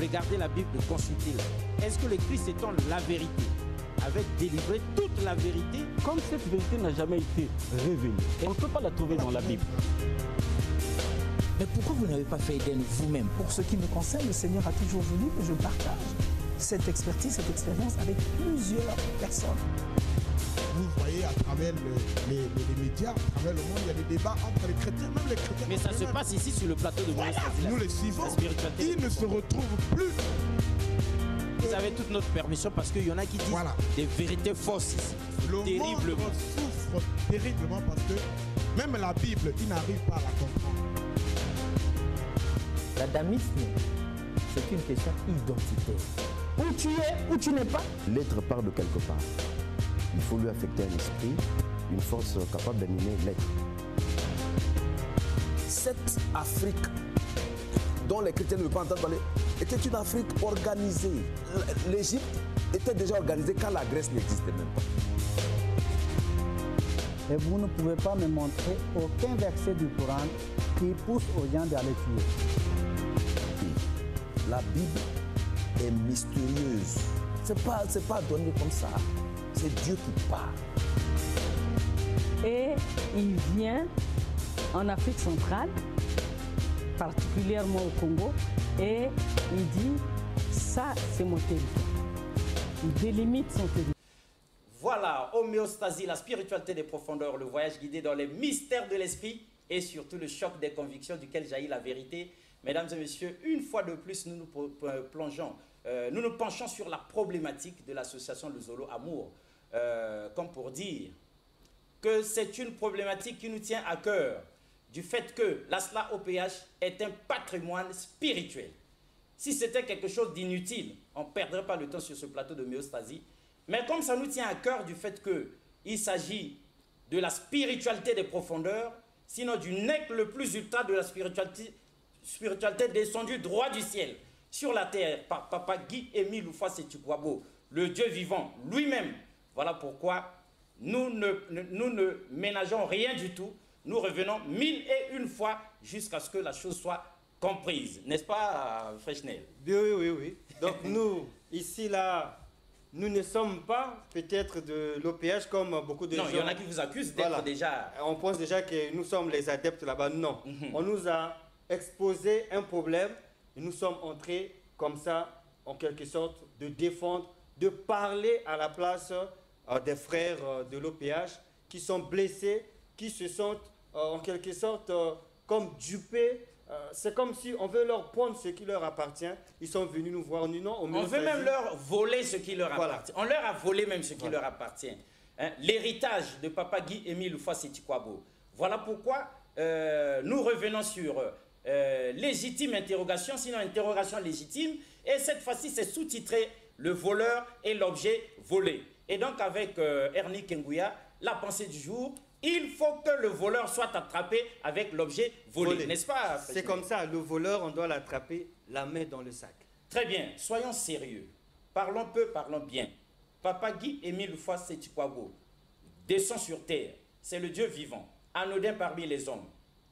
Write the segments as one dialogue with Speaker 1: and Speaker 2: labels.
Speaker 1: regardez la Bible, consultez-la. Est-ce que le Christ étant la vérité avait délivré toute la vérité?
Speaker 2: Comme cette vérité n'a jamais été révélée, on ne peut pas la trouver dans la Bible.
Speaker 1: Mais pourquoi vous n'avez pas fait Éden vous-même?
Speaker 3: Pour ce qui me concerne, le Seigneur a toujours voulu que je partage cette expertise, cette expérience avec plusieurs personnes.
Speaker 4: Vous voyez à travers les médias, à travers le monde, il y a des débats entre les chrétiens, même les chrétiens.
Speaker 1: Mais ça se passe ici sur le plateau de Moïse.
Speaker 4: Nous les suivons, ils ne se retrouvent plus.
Speaker 1: Vous avez toute notre permission parce qu'il y en a qui disent des vérités fausses ici.
Speaker 4: Le
Speaker 1: terriblement.
Speaker 4: monde souffre terriblement parce que même la Bible, ils n'arrivent pas à la comprendre.
Speaker 5: L'adamisme, c'est une question identitaire. Où tu es, où tu n'es pas.
Speaker 6: L'être part de quelque part. Il faut lui affecter un esprit, une force capable d'animer l'être.
Speaker 7: Cette Afrique dont les chrétiens ne veulent pas entendre parler était une Afrique organisée. L'Égypte était déjà organisée quand la Grèce n'existait même pas.
Speaker 8: Et vous ne pouvez pas me montrer aucun verset du Coran qui pousse aux gens d'aller tuer.
Speaker 7: La Bible est mystérieuse. C'est pas donné comme ça. C'est Dieu qui parle.
Speaker 9: Et il vient en Afrique centrale, particulièrement au Congo, et il dit, ça c'est mon territoire. Il délimite son territoire.
Speaker 1: Voilà, homéostasie, la spiritualité des profondeurs, le voyage guidé dans les mystères de l'esprit et surtout le choc des convictions duquel jaillit la vérité. Mesdames et messieurs, une fois de plus, nous nous penchons sur la problématique de l'association Luzolo Amour, comme pour dire que c'est une problématique qui nous tient à cœur, du fait que l'Asla OPH est un patrimoine spirituel. Si c'était quelque chose d'inutile, on ne perdrait pas le temps sur ce plateau de homéostasie. Mais comme ça nous tient à cœur du fait qu'il s'agit de la spiritualité des profondeurs, sinon du nec le plus ultra de la spiritualité descendue droit du ciel, sur la terre, par Papa Guy-Émile Oufouas-Sétikwabo, le Dieu vivant lui-même. Voilà pourquoi nous ne ménageons rien du tout. Nous revenons 1001 fois jusqu'à ce que la chose soit comprise. N'est-ce pas, Freshnel?
Speaker 10: Oui. Donc nous, ici, là, nous ne sommes pas peut-être de l'OPH comme beaucoup de gens.
Speaker 1: Non, il y en a qui vous accusent d'être déjà...
Speaker 10: On pense déjà que nous sommes les adeptes là-bas. Non. On nous a exposé un problème et nous sommes entrés comme ça, en quelque sorte, de défendre, de parler à la place des frères de l'OPH qui sont blessés, qui se sentent en quelque sorte comme dupés. C'est comme si on veut leur prendre ce qui leur appartient. Ils sont venus nous voir, nous non.
Speaker 1: On veut même leur voler ce qui leur appartient. On leur a volé même ce qui leur appartient. Hein? L'héritage de Papa Guy-Émile Oufouas-Sétikwabo. Voilà pourquoi nous revenons sur légitime interrogation, sinon interrogation légitime. Et cette fois-ci, c'est sous-titré « Le voleur et l'objet volé ». Et donc avec Ernie Kengouya, la pensée du jour, il faut que le voleur soit attrapé avec l'objet volé, n'est-ce pas?
Speaker 10: C'est comme ça, le voleur, on doit l'attraper la main dans le sac.
Speaker 1: Très bien, soyons sérieux. Parlons peu, parlons bien. Papa Guy-Émile Oufouas-Sétikwabo descend sur terre. C'est le Dieu vivant, anodin parmi les hommes.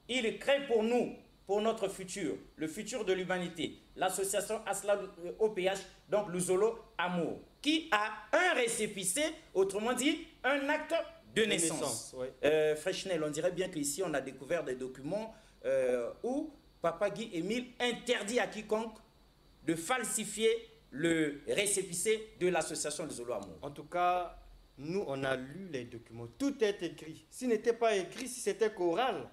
Speaker 1: Il crée pour nous, pour notre futur, le futur de l'humanité, l'association Asla OPH, donc Luzolo Amour, qui a un récépissé, autrement dit, un acte de naissance. Freshnel, on dirait bien qu'ici, on a découvert des documents où Papa Guy-Émile interdit à quiconque de falsifier le récépissé de l'association Luzolo Amour.
Speaker 10: En tout cas, nous, on a lu les documents. Tout est écrit. S'il n'était pas écrit, si c'était choral,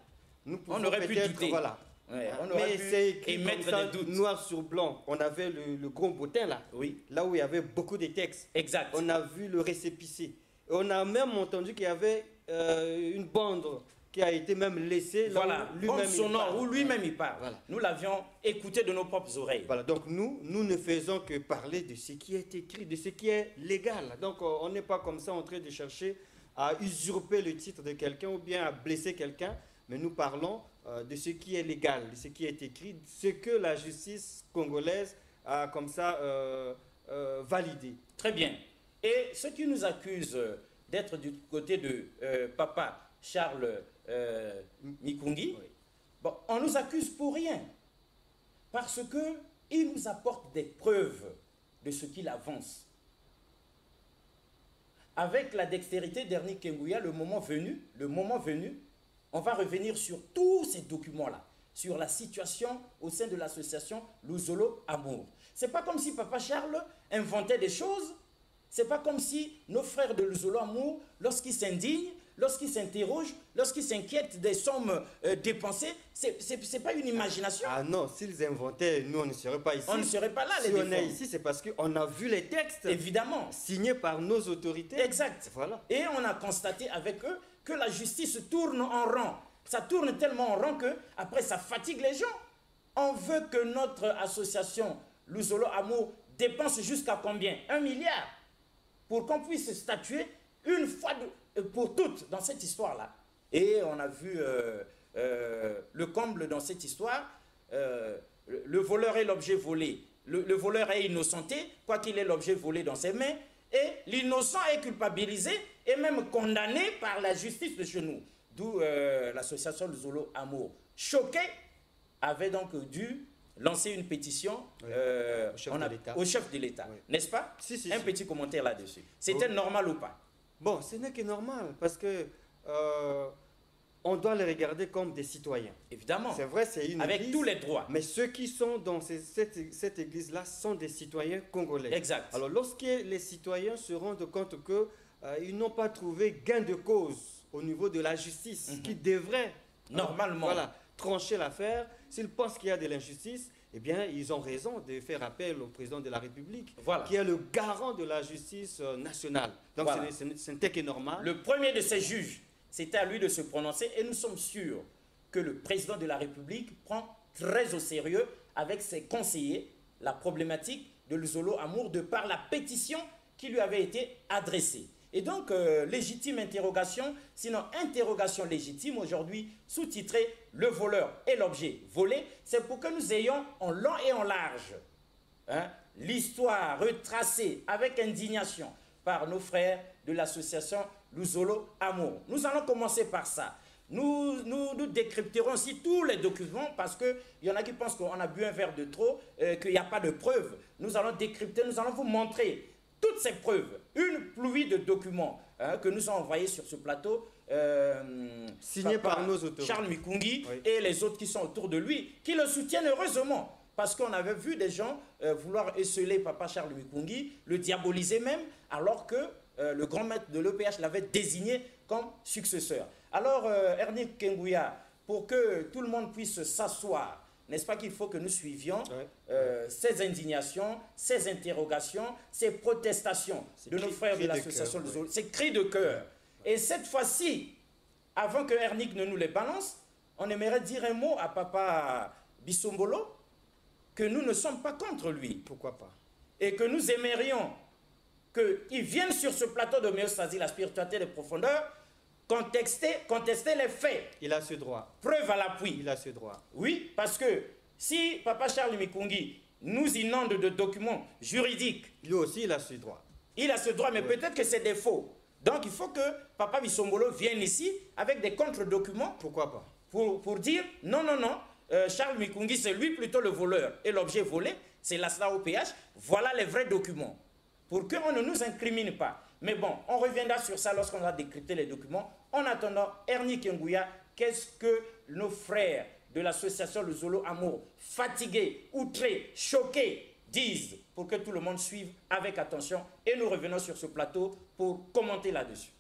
Speaker 10: nous pouvions
Speaker 1: aurait pu douter.
Speaker 10: Voilà.
Speaker 1: Ouais,
Speaker 10: mais c'est écrit
Speaker 1: émettre
Speaker 10: ça,
Speaker 1: des doutes.
Speaker 10: Noir sur blanc. On avait le gros bottin là.
Speaker 1: Oui.
Speaker 10: Là où il y avait beaucoup de textes.
Speaker 1: Exact.
Speaker 10: On a vu le récépissé. On a même entendu qu'il y avait une bande qui a été même laissée.
Speaker 1: Voilà, bande sonore où lui-même il
Speaker 10: parle.
Speaker 1: Voilà. Nous l'avions écouté de nos propres oreilles.
Speaker 10: Voilà, donc nous ne faisons que parler de ce qui est écrit, de ce qui est légal. Donc on n'est pas comme ça en train de chercher à usurper le titre de quelqu'un ou bien à blesser quelqu'un, mais nous parlons de ce qui est légal, de ce qui est écrit, ce que la justice congolaise a comme ça validé.
Speaker 1: Très bien. Et ceux qui nous accusent d'être du côté de Papa Charles Mikungi, bon, on nous accuse pour rien. Parce que il nous apporte des preuves de ce qu'il avance. Avec la dextérité d'Ernie Kengouya, le moment venu, on va revenir sur tous ces documents-là, sur la situation au sein de l'association Luzolo Amour. C'est pas comme si Papa Charles inventait des choses, c'est pas comme si nos frères de Luzolo Amour, lorsqu'ils s'indignent, lorsqu'ils s'interrogent, lorsqu'ils s'inquiètent des sommes dépensées, c'est pas une imagination.
Speaker 10: Ah non, s'ils inventaient, nous on ne serait pas ici.
Speaker 1: On ne serait pas là,
Speaker 10: si
Speaker 1: les
Speaker 10: on est ici, c'est parce qu'on a vu les textes.
Speaker 1: Évidemment.
Speaker 10: Signés par nos autorités.
Speaker 1: Exact.
Speaker 10: Voilà.
Speaker 1: Et on a constaté avec eux que la justice tourne en rond. Ça tourne tellement en rond que après ça fatigue les gens. On veut que notre association Luzolo Amour dépense jusqu'à combien? 1 milliard pour qu'on puisse statuer une fois pour toutes dans cette histoire-là. Et on a vu le comble dans cette histoire. Le voleur est l'objet volé. Le voleur est innocenté, quoi qu'il ait l'objet volé dans ses mains. Et l'innocent est culpabilisé et même condamné par la justice de chez nous. D'où l'association Luzolo Amour, choquée, avait donc dû lancer une pétition au chef de l'État. Oui. N'est-ce pas? Si, un petit commentaire là-dessus. C'était normal ou pas?
Speaker 10: Bon, ce n'est que normal, parce que on doit les regarder comme des citoyens.
Speaker 1: Évidemment.
Speaker 10: C'est vrai, c'est une
Speaker 1: avec
Speaker 10: église,
Speaker 1: tous les droits.
Speaker 10: Mais ceux qui sont dans cette église-là sont des citoyens congolais.
Speaker 1: Exact.
Speaker 10: Alors, lorsque les citoyens se rendent compte qu'ils n'ont pas trouvé gain de cause au niveau de la justice, qui devrait
Speaker 1: normalement
Speaker 10: trancher l'affaire, s'ils pensent qu'il y a de l'injustice, eh bien, ils ont raison de faire appel au président de la République, qui est le garant de la justice nationale. Donc, ce n'était que normal.
Speaker 1: Le premier de ces juges, c'était à lui de se prononcer, et nous sommes sûrs que le président de la République prend très au sérieux avec ses conseillers la problématique de Luzolo Amour de par la pétition qui lui avait été adressée. Et donc, légitime interrogation, sinon interrogation légitime, aujourd'hui sous-titrée « Le voleur et l'objet volé », c'est pour que nous ayons en long et en large l'histoire retracée avec indignation par nos frères de l'association Luzolo Amour. Nous allons commencer par ça. Nous décrypterons aussi tous les documents parce qu'il y en a qui pensent qu'on a bu un verre de trop, qu'il n'y a pas de preuves. Nous allons décrypter, nous allons vous montrer toutes ces preuves, une pluie de documents que nous avons envoyés sur ce plateau,
Speaker 10: signés par nos autorités.
Speaker 1: Charles Mikungi et les autres qui sont autour de lui, qui le soutiennent heureusement. Parce qu'on avait vu des gens vouloir esseler Papa Charles Mikungi, le diaboliser même, alors que le grand maître de l'EPH l'avait désigné comme successeur. Alors, Ernie Kengouya, pour que tout le monde puisse s'asseoir, n'est-ce pas qu'il faut que nous suivions ces indignations, ces interrogations, ces protestations de nos frères de l'association Luzolo, ces cris de cœur. Et cette fois-ci, avant que Ernie ne nous les balance, on aimerait dire un mot à Papa Bissombolo, que nous ne sommes pas contre lui.
Speaker 10: Pourquoi pas?
Speaker 1: Et que nous aimerions qu'il vienne sur ce plateau de Méostasie, la spiritualité des profondeurs, contester les faits.
Speaker 10: Il a ce droit.
Speaker 1: Preuve à l'appui.
Speaker 10: Il a ce droit.
Speaker 1: Oui, parce que si Papa Charles Mikungi nous inonde de documents juridiques...
Speaker 10: Lui aussi, il a ce droit.
Speaker 1: Il a ce droit, mais peut-être que c'est des faux. Donc, il faut que Papa Bissombolo vienne ici avec des contre-documents.
Speaker 10: Pourquoi pas?
Speaker 1: Pour dire, non, Charles Mikungi, c'est lui plutôt le voleur. Et l'objet volé, c'est l'ASLA OPH. Voilà les vrais documents. Pour qu'on ne nous incrimine pas. Mais bon, on reviendra sur ça lorsqu'on va décrypter les documents. En attendant, Ernie Kengouya, qu'est-ce que nos frères de l'association Luzolo Amour, fatigués, outrés, choqués, disent pour que tout le monde suive avec attention. Et nous revenons sur ce plateau pour commenter là-dessus.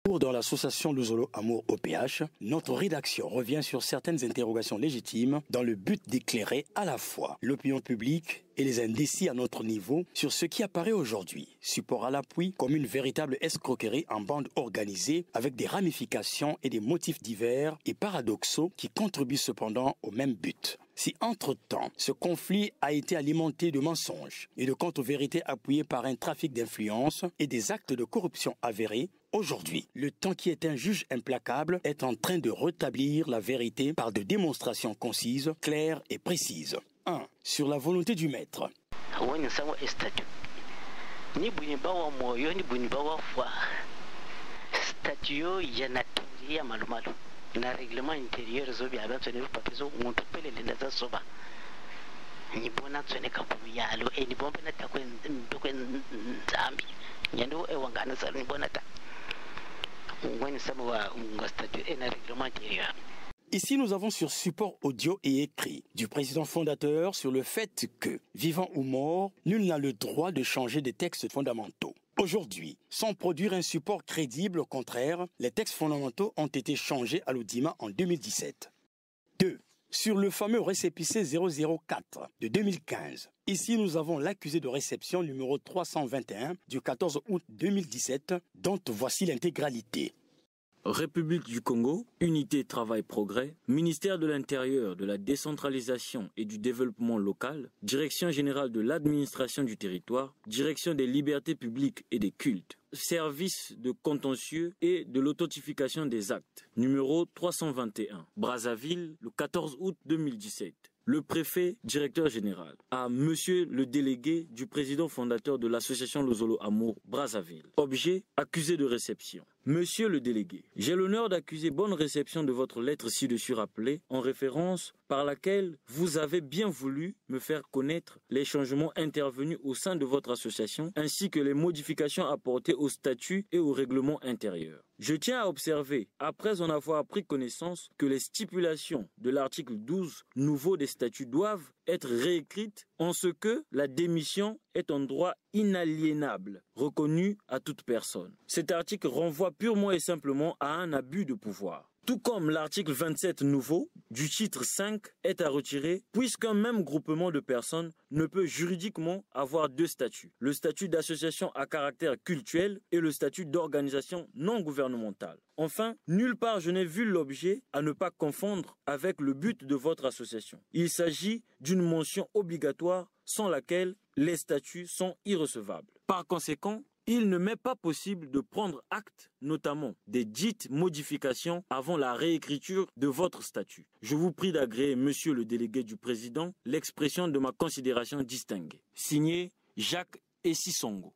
Speaker 11: Dans l'association Luzolo Amour OPH, notre rédaction revient sur certaines interrogations légitimes dans le but d'éclairer à la fois l'opinion publique et les indécis à notre niveau sur ce qui apparaît aujourd'hui, support à l'appui comme une véritable escroquerie en bande organisée avec des ramifications et des motifs divers et paradoxaux qui contribuent cependant au même but. Si entre-temps, ce conflit a été alimenté de mensonges et de contre-vérités appuyées par un trafic d'influence et des actes de corruption avérés, aujourd'hui, le temps qui est un juge implacable est en train de rétablir la vérité par des démonstrations concises, claires et précises. 1. Sur la volonté du maître.
Speaker 12: Na règlement intérieur zo bi aban so ne papier zo on tupele le naza soba Nibona tsone kampumi yalo nibombe na takwe nzambi nyando wangana sa nibona ta ngweni sabawa statut et règlement intérieur.
Speaker 11: Ici, nous avons sur support audio et écrit du président fondateur sur le fait que, vivant ou mort, nul n'a le droit de changer des textes fondamentaux. Aujourd'hui, sans produire un support crédible, au contraire, les textes fondamentaux ont été changés à l'Audima en 2017. 2. Sur le fameux récépissé 004 de 2015. Ici, nous avons l'accusé de réception numéro 321 du 14 août 2017, dont voici l'intégralité.
Speaker 13: République du Congo, Unité Travail Progrès, Ministère de l'Intérieur, de la Décentralisation et du Développement local, Direction générale de l'administration du territoire, Direction des libertés publiques et des cultes, Service de contentieux et de l'authentification des actes, numéro 321, Brazzaville, le 14 août 2017. Le préfet, directeur général, à monsieur le délégué du président fondateur de l'association Lozolo Amour Brazzaville. Objet, accusé de réception. Monsieur le délégué, j'ai l'honneur d'accuser bonne réception de votre lettre ci-dessus rappelée en référence par laquelle vous avez bien voulu me faire connaître les changements intervenus au sein de votre association ainsi que les modifications apportées au statut et au règlement intérieur. Je tiens à observer, après en avoir pris connaissance, que les stipulations de l'article 12 nouveau des statuts doivent être réécrites en ce que la démission est un droit inaliénable, reconnu à toute personne. Cet article renvoie purement et simplement à un abus de pouvoir. Tout comme l'article 27 nouveau du titre 5 est à retirer, puisqu'un même groupement de personnes ne peut juridiquement avoir deux statuts. Le statut d'association à caractère cultuel et le statut d'organisation non gouvernementale. Enfin, nulle part je n'ai vu l'objet à ne pas confondre avec le but de votre association. Il s'agit d'une mention obligatoire sans laquelle les statuts sont irrecevables. Par conséquent, il ne m'est pas possible de prendre acte, notamment des dites modifications avant la réécriture de votre statut. Je vous prie d'agréer, monsieur le délégué du président, l'expression de ma considération distinguée. Signé Jacques Essisongo.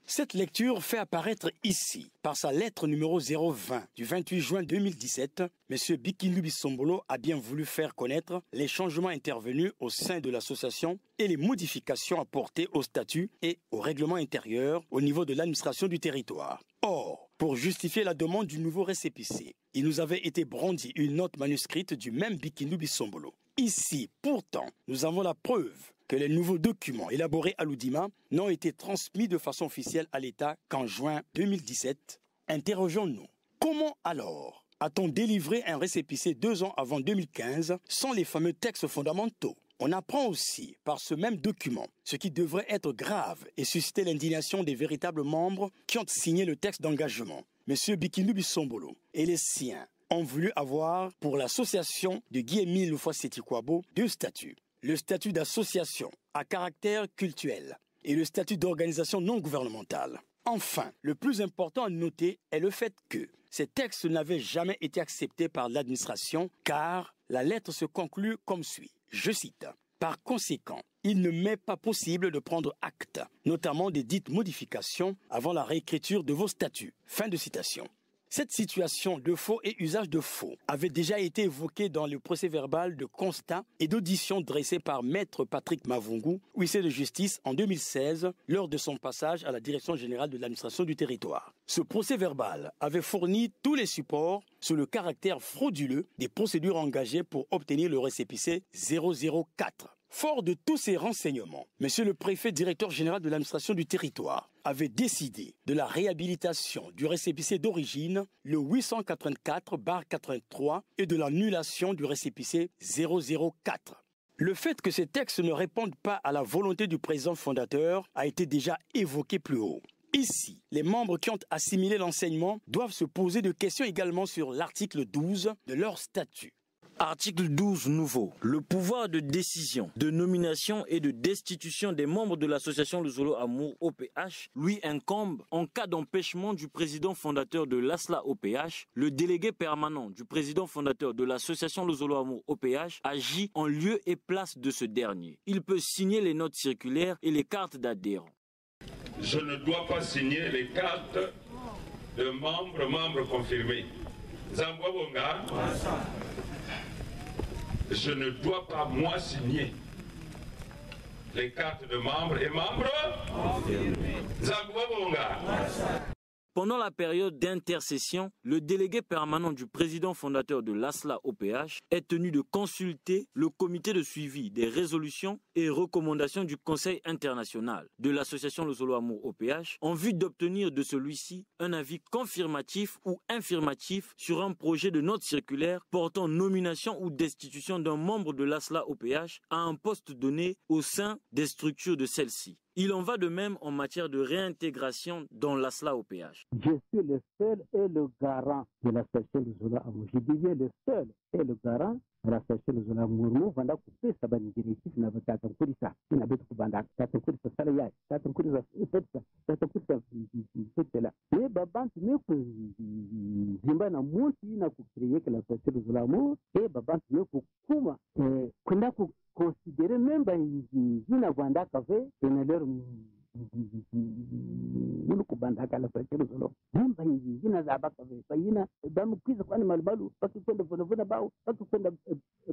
Speaker 11: Cette lecture fait apparaître ici, par sa lettre numéro 020 du 28 juin 2017, M. Bikindu Bisombolo a bien voulu faire connaître les changements intervenus au sein de l'association et les modifications apportées au statut et au règlement intérieur au niveau de l'administration du territoire. Or, pour justifier la demande du nouveau récépissé, il nous avait été brandi une note manuscrite du même Bikindu Bisombolo. Ici, pourtant, nous avons la preuve que les nouveaux documents élaborés à l'Audima n'ont été transmis de façon officielle à l'État qu'en juin 2017. Interrogeons-nous, comment alors a-t-on délivré un récépissé 2 ans avant 2015 sans les fameux textes fondamentaux? On apprend aussi par ce même document ce qui devrait être grave et susciter l'indignation des véritables membres qui ont signé le texte d'engagement. M. Bikindu Bisombolo et les siens ont voulu avoir pour l'association de Guy-Émile Lufwa-Seti-Kwabo deux statuts. Le statut d'association à caractère cultuel et le statut d'organisation non gouvernementale. Enfin, le plus important à noter est le fait que ces textes n'avaient jamais été acceptés par l'administration car la lettre se conclut comme suit. Je cite. Par conséquent, il ne m'est pas possible de prendre acte, notamment des dites modifications avant la réécriture de vos statuts. Fin de citation. Cette situation de faux et usage de faux avait déjà été évoquée dans le procès-verbal de constat et d'audition dressé par Maître Patrick Mavungu, huissier de justice en 2016, lors de son passage à la Direction générale de l'administration du territoire. Ce procès-verbal avait fourni tous les supports sur le caractère frauduleux des procédures engagées pour obtenir le récépissé 004. Fort de tous ces renseignements, monsieur le préfet directeur général de l'administration du territoire avait décidé de la réhabilitation du récépissé d'origine, le 884/83, et de l'annulation du récépissé 004. Le fait que ces textes ne répondent pas à la volonté du président fondateur a été déjà évoqué plus haut. Ici, les membres qui ont assimilé l'enseignement doivent se poser des questions également sur l'article 12 de leur statut.
Speaker 13: Article 12 nouveau. Le pouvoir de décision, de nomination et de destitution des membres de l'association Lozolo Amour OPH lui incombe en cas d'empêchement du président fondateur de l'ASLA OPH. Le délégué permanent du président fondateur de l'association Lozolo Amour OPH agit en lieu et place de ce dernier. Il peut signer les notes circulaires et les cartes d'adhérents.
Speaker 14: Je ne dois pas signer les cartes de membres confirmés. Zambwabonga. Je ne dois pas, moi, signer. les cartes de membres et membres. Zangwabonga.
Speaker 13: Pendant la période d'intercession, le délégué permanent du président fondateur de l'ASLA-OPH est tenu de consulter le comité de suivi des résolutions et recommandations du Conseil international de l'association Le Zolo Amour OPH en vue d'obtenir de celui-ci un avis confirmatif ou infirmatif sur un projet de note circulaire portant nomination ou destitution d'un membre de l'ASLA-OPH à un poste donné au sein des structures de celle-ci. Il en va de même en matière de réintégration dans l'ASLA-OPH.
Speaker 5: Je suis le seul et le garant de l'association de Zolo Amour. Je deviens le seul et le garant de l'association de Zolo Amour. Nous, vanda coupé ça, bani directif, n'a pas tant que ça. Il n'a pas de banda, tant que ça, ça y est, tant que ça, tant que ça, c'est là. Mais babant, mais que Zimba n'a monté, n'a pas créé que l'association de Zolo Amour, et babant, mais que comment, qu'on a considéré même une vanda café, et n'a l'air nous kubanda kala fakiri solo même yina za baka fa yina da mu kiza kwani malbalu parce que de vona bao parce que de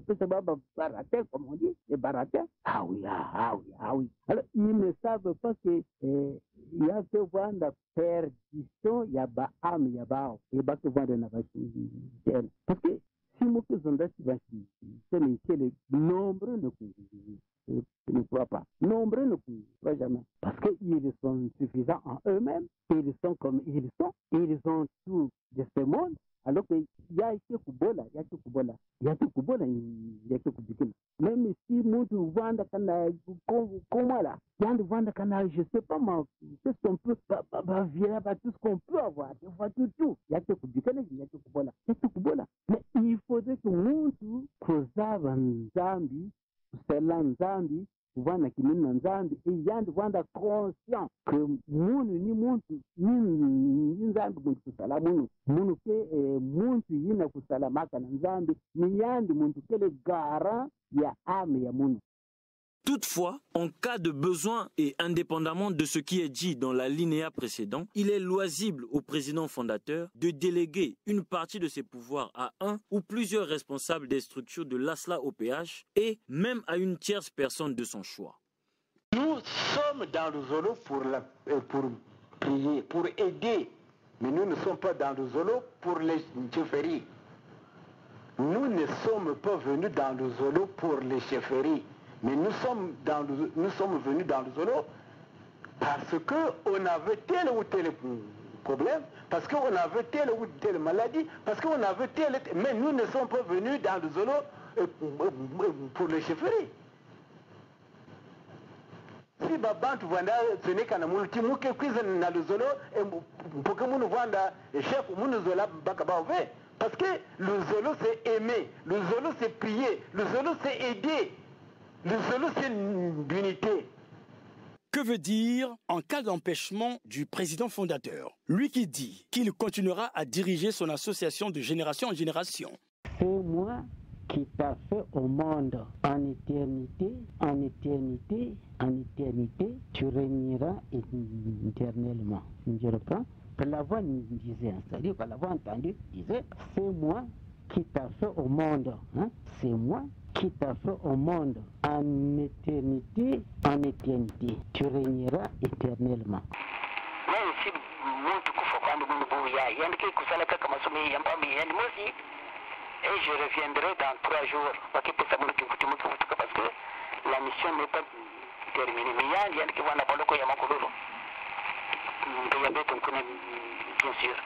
Speaker 5: pesa baba barate comme on dit et barate ah oui alors ils ne savent pas que il y a que vendre perdition ya ba am ya bao et ba que vendre na ba parce que si nous faisons des activités c'est le nombre ne croit pas. Nombreux ne croient jamais. Parce qu'ils sont suffisants en eux-mêmes, ils sont comme ils sont, ils ont tout de ce monde. Alors qu'il y a que Kubola, il y a que Kubola, il y a que Kubola, il y a que Kubikina. Même si nous vendons comment là, il y a de vendre canal, je ne sais pas moi, tout ce qu'on peut, tout ce qu'on peut avoir, des voitures, tout. Il y a que Kubikina, il y a que Kubola, il y a que Kubola. Mais il faudrait que nous, causaves en Zambie, Cela Nzambi, Vana Kimina Nzambi, et Yand Vanda conscient que Munu ni Muntu, ni Nzambi Kusala Munu, Munu ke Muntu Yina Kusala Maka Nzambi, ni Yandi Muntu ke le garant ya ame ya Munu.
Speaker 13: Toutefois, en cas de besoin et indépendamment de ce qui est dit dans la linéa précédent, il est loisible au président fondateur de déléguer une partie de ses pouvoirs à un ou plusieurs responsables des structures de l'ASLA-OPH et même à une tierce personne de son choix.
Speaker 15: Nous sommes dans le Zolo pour prier, pour aider, mais nous ne sommes pas dans le Zolo pour les chefferies. Nous ne sommes pas venus dans le Zolo pour les chefferies. Mais nous sommes venus dans le Zolo parce qu'on avait tel ou tel problème, parce qu'on avait telle ou telle maladie, parce qu'on avait tel... Mais nous ne sommes pas venus dans le Zolo pour les chefferies. Si Babantu Vanda, ce n'est qu'un multimouke qui est dans le Zolo, pour que nous vanda chef, nous Zola Bakabaové. Parce que le Zolo c'est aimer, le Zolo c'est prier, le Zolo c'est aider. Le Zolo, c'est une unité.
Speaker 11: Que veut dire en cas d'empêchement du président fondateur? Lui qui dit qu'il continuera à diriger son association de génération en génération.
Speaker 5: C'est moi qui t'a fait au monde en éternité, en éternité, en éternité, tu régneras éternellement. Je reprends. La voix disait, c'est-à-dire que la voix entendue disait, c'est moi qui t'a fait au monde. Hein? C'est moi qui t'a fait au monde en éternité, tu régneras éternellement.
Speaker 15: Et je reviendrai dans 3 jours. Parce que la mission n'est pas terminée. Mais il y a qui vont à Boloko Yamakololo. Bien sûr.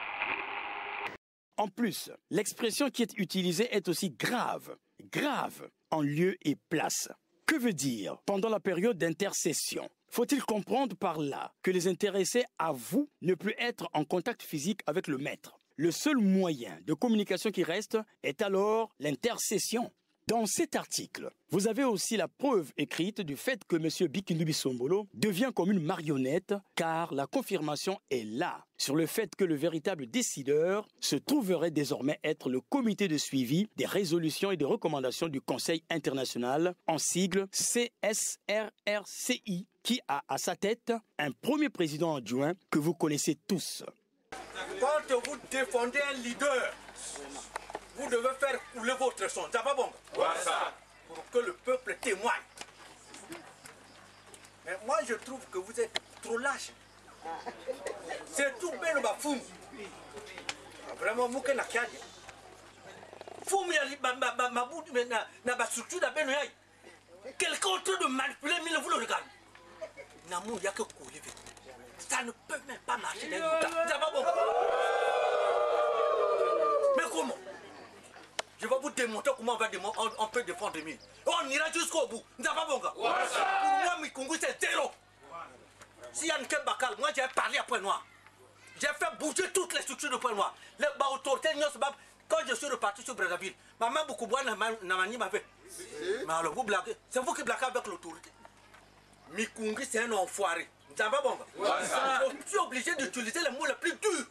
Speaker 11: En plus, l'expression qui est utilisée est aussi grave en lieu et place. Que veut dire pendant la période d'intercession? Faut-il comprendre par là que les intéressés avouent ne plus être en contact physique avec le maître? Le seul moyen de communication qui reste est alors l'intercession. Dans cet article, vous avez aussi la preuve écrite du fait que M. Bikindu Bisombolo devient comme une marionnette car la confirmation est là sur le fait que le véritable décideur se trouverait désormais être le comité de suivi des résolutions et des recommandations du Conseil international, en sigle CSRRCI, qui a à sa tête un premier président adjoint que vous connaissez tous.
Speaker 16: Quand vous défendez un leader, vous devez faire couler votre sang. Ça va bon? Pour que le peuple témoigne. Mais moi, je trouve que vous êtes trop lâche. C'est tout bel bafoum. Vraiment, vous n'avez pas de Foum, ma structure de quelqu'un en train de manipuler, mais vous le regardez. Namou, il n'y a que couler. Ça ne peut même pas marcher. Mais comment? Je vais vous démontrer comment on peut défendre Emile. On ira jusqu'au bout. Pour moi, Mikungu, c'est zéro. Si Yann Bakal, moi j'ai parlé à Point Noir. J'ai fait bouger toutes les structures de Point Noir. Les autorités, quand je suis reparti sur Brazzaville, maman Boukouboua Namani m'a fait. Mais alors vous blaguez. C'est vous qui blaguez avec l'autorité. Mikungu, c'est un enfoiré. Je suis obligé d'utiliser les mots les plus durs.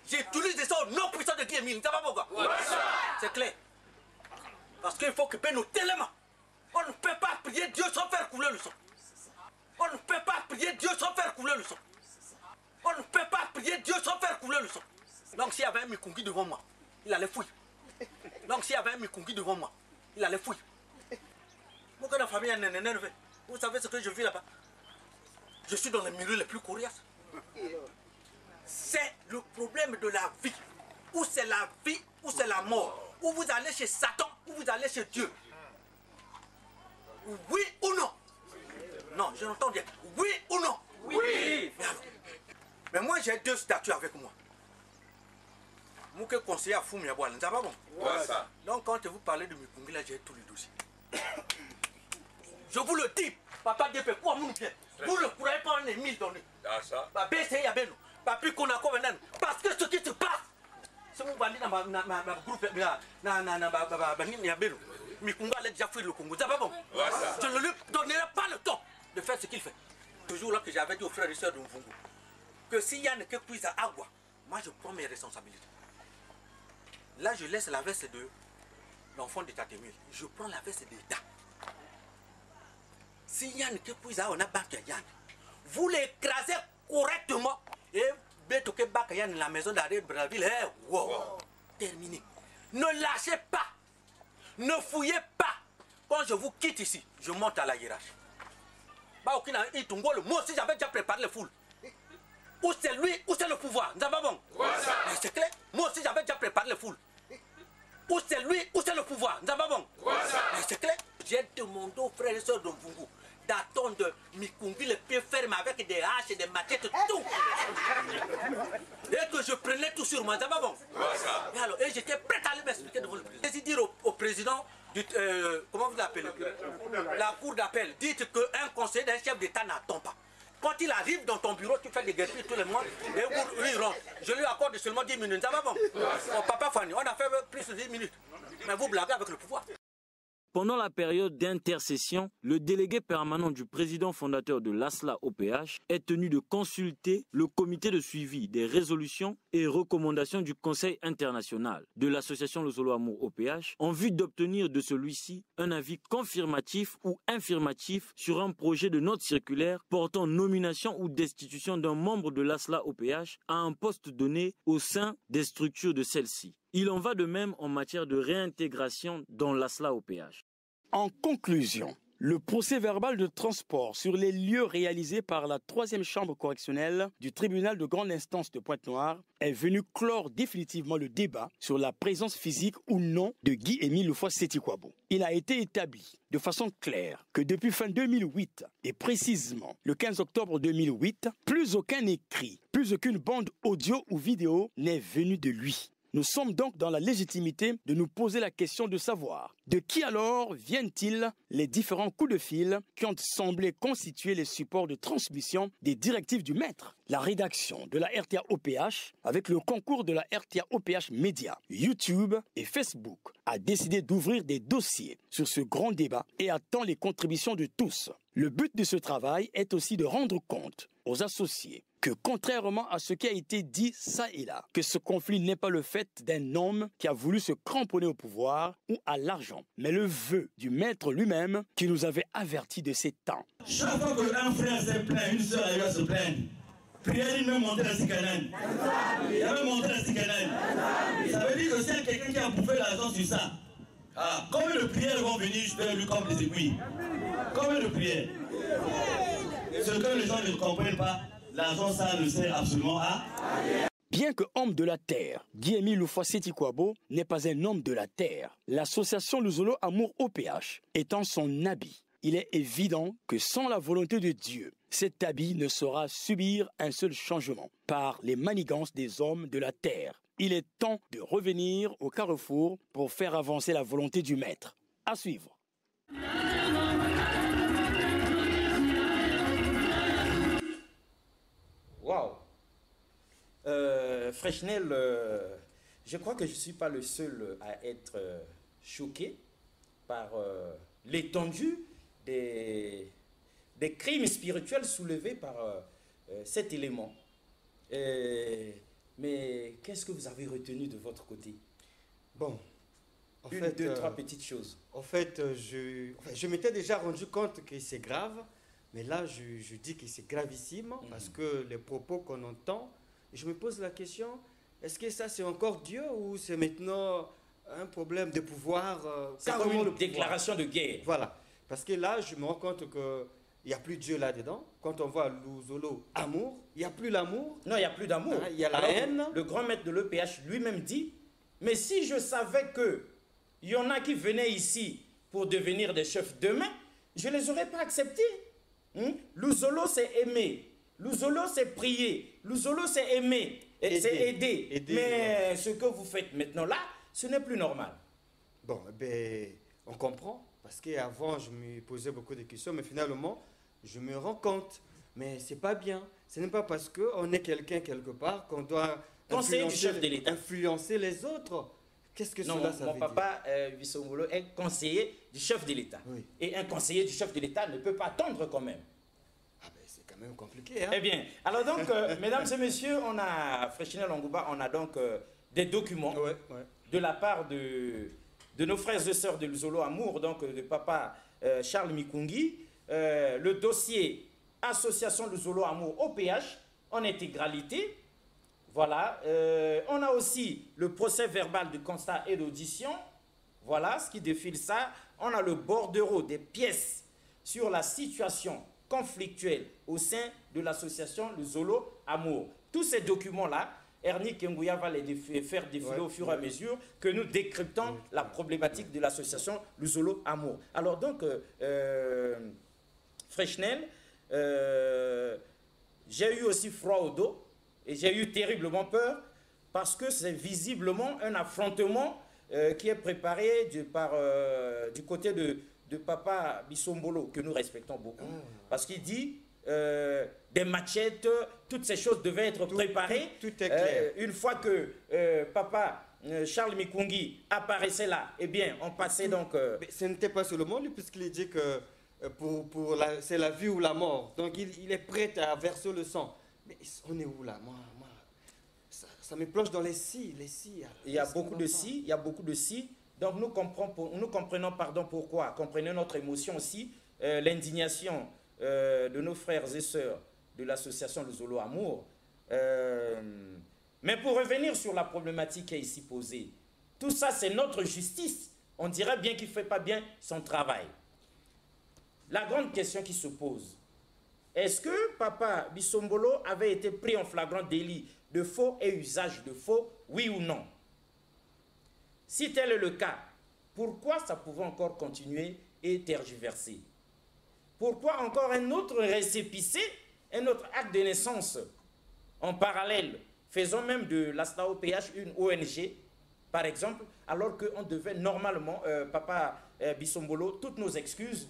Speaker 16: J'utilise ça au nom puissant de Guy Emile. C'est clair. Parce qu'il faut que nous tellement. On ne peut pas prier Dieu sans faire couler le sang. On ne peut pas prier Dieu sans faire couler le sang. On ne peut pas prier Dieu sans faire couler le sang. Donc s'il y avait un Mikungi devant moi, il allait fouiller. Donc s'il y avait un Mikungi devant moi, il allait fouiller. Pourquoi la famille est énervée? Vous savez ce que je vis là-bas? Je suis dans les milieux les plus coriaces. C'est le problème de la vie. Ou c'est la vie, ou c'est la mort. Ou vous allez chez Satan, ou vous allez chez Dieu. Oui ou non? Non, je l'entends bien. Oui ou non? Oui. Mais moi j'ai deux statuts avec moi. Moi que conseiller à Foumia Boile, ça va bon? Donc quand vous parlez de Mikungi, là j'ai tous les dossiers. Je vous le dis, papa Dépé, quoi mon bien? Vous ne pourrez pas en Émile donner. Parce que ce qui se passe, c'est mon bandit dans ma groupe, Mikunga a déjà fui le Congo. Ça va bon? Je ne lui donnerai pas le temps de faire ce qu'il fait. Toujours là que j'avais dit aux frères et sœurs de Mvungu, que s'il y a que puisse à Agua, moi je prends mes responsabilités. Là je laisse la veste de l'enfant de Tatemil. Je prends la veste de l'État. Si Yann que puis on a battu Yann, vous l'écrasez correctement et Betoke Bak Yann la maison d'arrêt de Brazzaville, wow, terminé. Ne lâchez pas, ne fouillez pas. Quand je vous quitte ici, je monte à la hiérarchie. Moi aussi j'avais déjà préparé les foules. Ou c'est lui, ou c'est le pouvoir. Bon. C'est clair. Moi aussi j'avais déjà préparé les foules. Ou c'est lui, ou c'est le pouvoir. Bon. C'est clair. J'ai demandé aux frères et sœurs de Mvungu d'attendre Mikungi les pieds fermes avec des haches et des machettes, tout. Et que je prenais tout sur moi. Bon. Et j'étais prêt à aller m'expliquer devant le président. J'ai dit au président, comment vous l'appelez, la cour d'appel, dites qu'un conseiller d'un chef d'État n'attend pas. Quand il arrive dans ton bureau, tu fais des guerpilles tous les mois et il rentre. Je lui accorde seulement 10 minutes. Ça va bon? Papa Fanny, on a fait plus de 10 minutes. Mais vous blaguez avec le pouvoir.
Speaker 13: Pendant la période d'intercession, le délégué permanent du président fondateur de l'ASLA-OPH est tenu de consulter le comité de suivi des résolutions et recommandations du Conseil international de l'association Le Zolo Amour OPH en vue d'obtenir de celui-ci un avis confirmatif ou infirmatif sur un projet de note circulaire portant nomination ou destitution d'un membre de l'ASLA-OPH à un poste donné au sein des structures de celle-ci. Il en va de même en matière de réintégration dans l'ASLA-OPH. En conclusion, le procès-verbal de transport sur les lieux réalisés par la 3e chambre correctionnelle du tribunal de grande instance de Pointe-Noire est venu clore définitivement le débat sur la présence physique ou non de Guy-Émile Lefoy-Sétikwabo. Il a été établi de façon claire que depuis fin 2008 et précisément le 15 octobre 2008, plus aucun écrit, plus aucune bande audio ou vidéo n'est venue de lui. Nous sommes donc dans la légitimité de nous poser la question de savoir de qui alors viennent-ils les différents coups de fil qui ont semblé constituer les supports de transmission des directives du maître. La rédaction de la RTA-OPH, avec le concours de la RTA-OPH Média, YouTube et Facebook, a décidé d'ouvrir des dossiers sur ce grand débat et attend les contributions de tous. Le but de ce travail est aussi de rendre compte aux associés que, contrairement à ce qui a été dit ça et là, que ce conflit n'est pas le fait d'un homme qui a voulu se cramponner au pouvoir ou à l'argent, mais le vœu du maître lui-même qui nous avait avertis de ces temps.
Speaker 17: Chaque fois qu'un frère se plaint, une soeur va se plaindre. Prière, il me monter la cicanane. Il va monter la cicanane. Ça veut dire que c'est quelqu'un qui a bouffé l'argent sur ça. Ah, comme les prières vont venir, je vais lui comme des aiguilles. Combien de prières? Ce que les gens ne comprennent pas, l'argent, ça ne sert absolument à...
Speaker 11: Bien que homme de la terre, Guy-Émile Loufouasséti Kouabo n'est pas un homme de la terre. L'association Luzolo Amour OPH étant son habit, il est évident que sans la volonté de Dieu, cet habit ne saura subir un seul changement par les manigances des hommes de la terre. Il est temps de revenir au carrefour pour faire avancer la volonté du maître. À suivre.
Speaker 1: Waouh! Freshnel, je crois que je ne suis pas le seul à être choqué par l'étendue des crimes spirituels soulevés par cet élément. Mais qu'est-ce que vous avez retenu de votre côté?
Speaker 10: Bon, en
Speaker 1: Une,
Speaker 10: fait,
Speaker 1: deux, trois petites choses.
Speaker 10: En fait, je m'étais déjà rendu compte que c'est grave, mais là, je dis que c'est gravissime parce que les propos qu'on entend, je me pose la question, est-ce que ça c'est encore Dieu ou c'est maintenant un problème de pouvoir?
Speaker 1: C'est comme une déclaration de guerre.
Speaker 10: Voilà, parce que là, je me rends compte que il n'y a plus Dieu là-dedans. Quand on voit Luzolo Amour, il n'y a plus l'amour.
Speaker 1: Non, il n'y a plus d'amour.
Speaker 10: Il y a la
Speaker 1: Alors,
Speaker 10: haine.
Speaker 1: Le grand maître de l'EPH lui-même dit, mais si je savais qu'il y en a qui venaient ici pour devenir des chefs demain, je ne les aurais pas acceptés. Luzolo, c'est aimer. Luzolo, c'est prier. Luzolo, c'est aimer. C'est aider. Mais ce que vous faites maintenant là, ce n'est plus normal.
Speaker 10: Bon, ben, on comprend. Parce qu'avant, je me posais beaucoup de questions, mais finalement, je me rends compte. Mais c'est pas bien. Ce n'est pas parce qu'on est quelqu'un quelque part qu'on doit influencer les autres. Qu'est-ce que cela ça veut dire?
Speaker 1: Mon papa, Bissongolo, est conseiller du chef de l'État. Oui. Et un conseiller du chef de l'État ne peut pas attendre quand même.
Speaker 10: Ah ben, c'est quand même compliqué. Hein?
Speaker 1: Eh bien, alors donc, mesdames et messieurs, on a, Freshnel Longouba, on a donc des documents de la part de nos frères et sœurs de Luzolo Amour, donc de papa Charles Mikungi, le dossier Association Luzolo Amour OPH en intégralité. Voilà. On a aussi le procès verbal de constat et d'audition. Voilà ce qui défile ça. On a le bordereau des pièces sur la situation conflictuelle au sein de l'association Luzolo Amour. Tous ces documents-là, Ernie Kengouya va les faire défiler au fur et à mesure que nous décryptons la problématique de l'association Luzolo Amour. Alors donc, Freshnel, j'ai eu aussi froid au dos et j'ai eu terriblement peur parce que c'est visiblement un affrontement qui est préparé du côté de papa Bissombolo, que nous respectons beaucoup, parce qu'il dit des machettes, toutes ces choses devaient être préparées.
Speaker 10: Tout est clair.
Speaker 1: Une fois que papa Charles Mikungi apparaissait là, eh bien, on passait donc...
Speaker 10: Mais ce n'était pas seulement lui, puisqu'il dit que c'est la vie ou la mort. Donc il est prêt à verser le sang. Mais on est où là? Moi ça me plonge dans les si.
Speaker 1: Il y a beaucoup de si, il y a beaucoup de si. Donc nous comprenons pourquoi. Comprenez notre émotion aussi, l'indignation de nos frères et sœurs de l'association Luzolo Amour. Mais pour revenir sur la problématique qui est ici posée, tout ça c'est notre justice. On dirait bien qu'il ne fait pas bien son travail. La grande question qui se pose, est-ce que papa Bissombolo avait été pris en flagrant délit de faux et usage de faux, oui ou non? Si tel est le cas, pourquoi ça pouvait encore continuer et tergiverser? Pourquoi encore un autre récépissé, un autre acte de naissance en parallèle? Faisons même de l'ASNA OPH une ONG, par exemple, alors qu'on devait normalement, papa Bissombolo, toutes nos excuses,